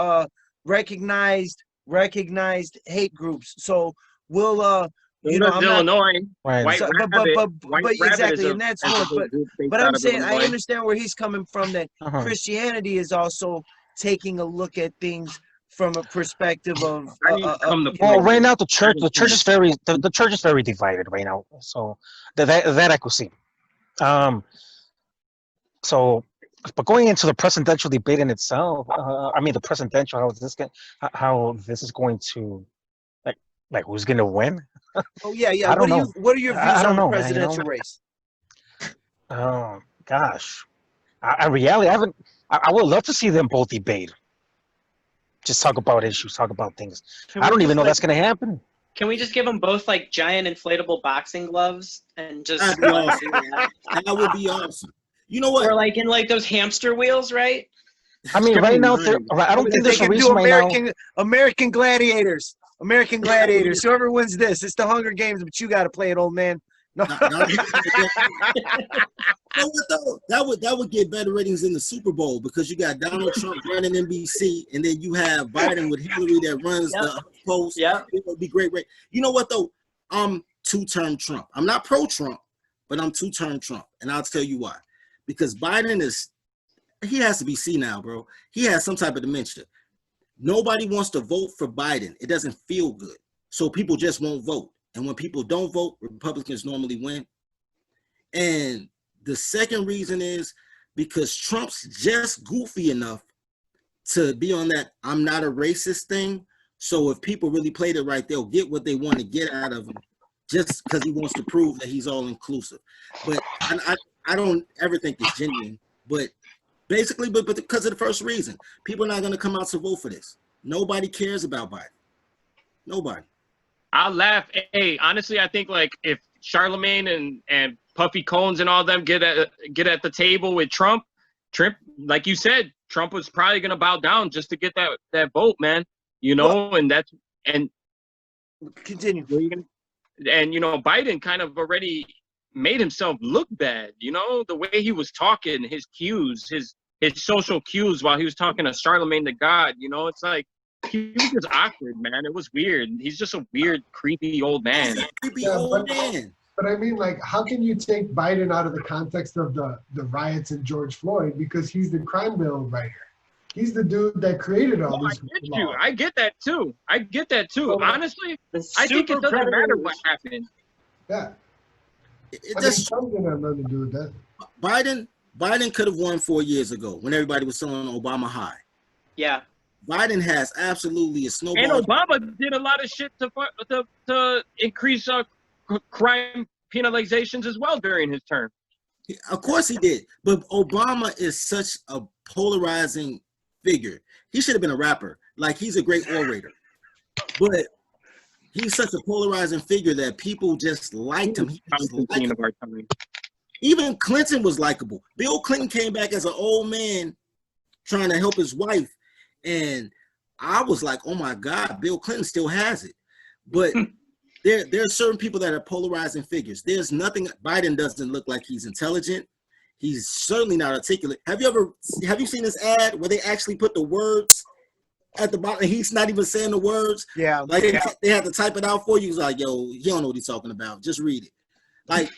Speaker 1: recognized recognized hate groups. So we'll you know,
Speaker 3: Donuts,
Speaker 1: I'm not
Speaker 3: Illinois.
Speaker 6: Right.
Speaker 3: White
Speaker 1: so,
Speaker 3: Rabbit. White
Speaker 1: but
Speaker 3: Rabbit
Speaker 1: exactly,
Speaker 3: is
Speaker 1: and that's
Speaker 3: is a
Speaker 1: one.
Speaker 3: good group based
Speaker 1: But
Speaker 3: out
Speaker 1: I'm
Speaker 3: of
Speaker 1: saying I
Speaker 3: Illinois.
Speaker 1: understand where he's coming from. That
Speaker 6: Uh-huh.
Speaker 1: Christianity is also taking a look at things from a perspective of
Speaker 3: I need to come to
Speaker 6: Well,
Speaker 3: Florida.
Speaker 6: right now the
Speaker 3: I haven't
Speaker 6: church
Speaker 3: seen
Speaker 6: is very the church is very divided right now. So that I could see. So, but going into the presidential debate in itself, I mean the presidential how this is going to like who's going to win?
Speaker 1: oh yeah, yeah.
Speaker 6: I don't know.
Speaker 1: What are your views
Speaker 6: I don't
Speaker 1: on the
Speaker 6: know, man. You know.
Speaker 1: presidential race?
Speaker 6: Oh gosh, I really haven't. I would love to see them both debate. Just talk about issues, talk about things.
Speaker 4: Can
Speaker 6: I
Speaker 4: we
Speaker 6: don't even
Speaker 4: just,
Speaker 6: know
Speaker 4: like,
Speaker 6: that's going to happen.
Speaker 4: Can we just give them both like giant inflatable boxing gloves and just
Speaker 5: That'd be awesome. That would be awesome. You know what?
Speaker 4: or like in like those hamster wheels, right?
Speaker 6: I mean, right now, I don't think
Speaker 1: They
Speaker 6: there's a
Speaker 1: can do
Speaker 6: reason right now.
Speaker 1: American Gladiators. American Gladiators. Whoever wins this, it's the Hunger Games, but you got to play it, old man. No.
Speaker 5: You know what though? That would get better ratings in the Super Bowl because you got Donald Trump running NBC, and then you have Biden with Hillary that runs the Post.
Speaker 4: Yeah.
Speaker 5: It would be great. You know what though? I'm two-term Trump. I'm not pro-Trump, but I'm two-term Trump, and I'll tell you why. Because Biden he has to be senile, bro. He has some type of dementia. Nobody wants to vote for Biden. It doesn't feel good, so people just won't vote. And when people don't vote, Republicans normally win. And the second reason is because Trump's just goofy enough to be on that I'm not a racist thing. So if people really played it right, they'll get what they want to get out of him just because he wants to prove that he's all inclusive. But I don't ever think it's genuine. But basically, but because of the first reason, people are not going to come out to vote for this. Nobody cares about Biden. Nobody.
Speaker 3: I'll laugh. Hey, honestly, I think like if Charlemagne and Puffy Combs and all them get at the table with Trump, like you said, Trump was probably gonna bow down just to get that vote, man. You know, and
Speaker 1: Continue.
Speaker 3: And you know, Biden kind of already made himself look bad. You know, the way he was talking, his cues, his social cues while he was talking to Charlemagne the God. You know, it's like. He was just awkward, man. It was weird. He's just a weird, creepy old man.
Speaker 5: Creepy old man.
Speaker 7: But I mean, like, how can you take Biden out of the context of the riots in George Floyd because he's the crime bill writer? He's the dude that created all these laws.
Speaker 3: I get that too. Honestly, I think it doesn't matter what happened.
Speaker 7: Yeah.
Speaker 5: It
Speaker 7: I
Speaker 5: just
Speaker 7: mean, something have nothing to do with that.
Speaker 5: Biden could have won 4 years ago when everybody was still on Obama high.
Speaker 4: Yeah.
Speaker 5: Biden has absolutely a snowball.
Speaker 3: And Obama did a lot of shit to increase crime penalizations as well during his term.
Speaker 5: Of course he did. But Obama is such a polarizing figure. He should have been a rapper. Like, he's a great orator. But he's such a polarizing figure that people just liked him. Even Clinton was likable. Bill Clinton came back as an old man trying to help his wife. And I was like, oh my God, Bill Clinton still has it. But there are certain people that are polarizing figures. There's nothing, Biden doesn't look like he's intelligent. He's certainly not articulate. Have you seen this ad where they actually put the words at the bottom and he's not even saying the words?
Speaker 1: Yeah.
Speaker 5: Like they have to type it out for you. He's like, yo, he don't know what he's talking about. Just read it. Like,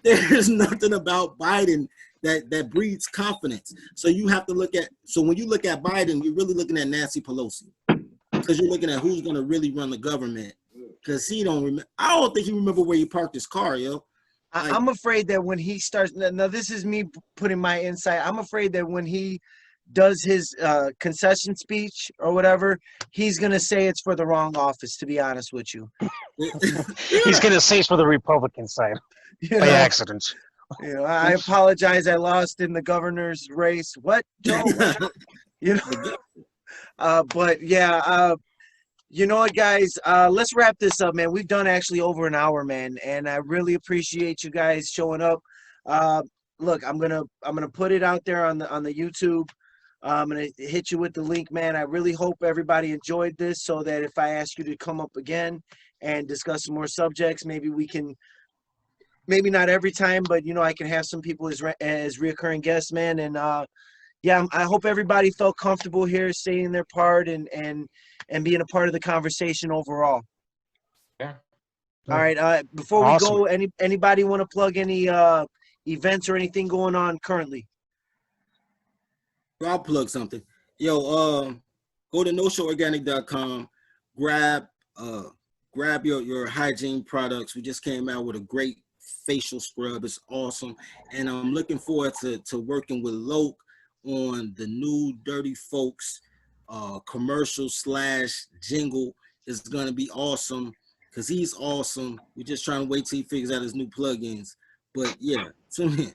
Speaker 5: there's nothing about Biden that breeds confidence. So you have to when you look at Biden, you're really looking at Nancy Pelosi because you're looking at who's going to really run the government. Because I don't think he remember where he parked his car, yo.
Speaker 1: I'm afraid that when he starts, now this is me putting my insight. I'm afraid that when he does his concession speech or whatever, he's going to say it's for the wrong office, to be honest with you.
Speaker 6: He's going to say it's for the Republican side by accident.
Speaker 1: You know, I apologize. I lost in the governor's race. What? Joe? You know, but yeah, you know what, guys? Let's wrap this up, man. We've done actually over an hour, man, and I really appreciate you guys showing up. Look, I'm gonna put it out there on the YouTube. I'm gonna hit you with the link, man. I really hope everybody enjoyed this, so that if I ask you to come up again and discuss some more subjects, maybe we can. Maybe not every time, but you know, I can have some people as reoccurring guests, man. And yeah, I hope everybody felt comfortable here, saying their part and being a part of the conversation overall.
Speaker 3: Yeah.
Speaker 1: All right. Before we
Speaker 6: Awesome.
Speaker 1: go, anybody want to plug any events or anything going on currently?
Speaker 5: I'll plug something. Yo, go to noshoworganic.com, grab your hygiene products. We just came out with a great facial scrub. It's awesome. And I'm looking forward to working with Loke on the new Dirty Folks commercial / jingle. Is gonna be awesome because he's awesome. We're just trying to wait till he figures out his new plugins. But yeah, tune in.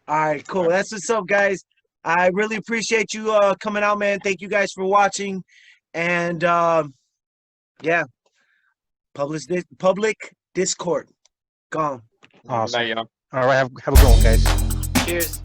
Speaker 1: All right, cool. That's what's up, guys. I really appreciate you coming out, man. Thank you guys for watching. And yeah, public Discord. Gone.
Speaker 6: Awesome.
Speaker 3: Good night, y'all.
Speaker 6: All right, have a good one, guys.
Speaker 4: Cheers.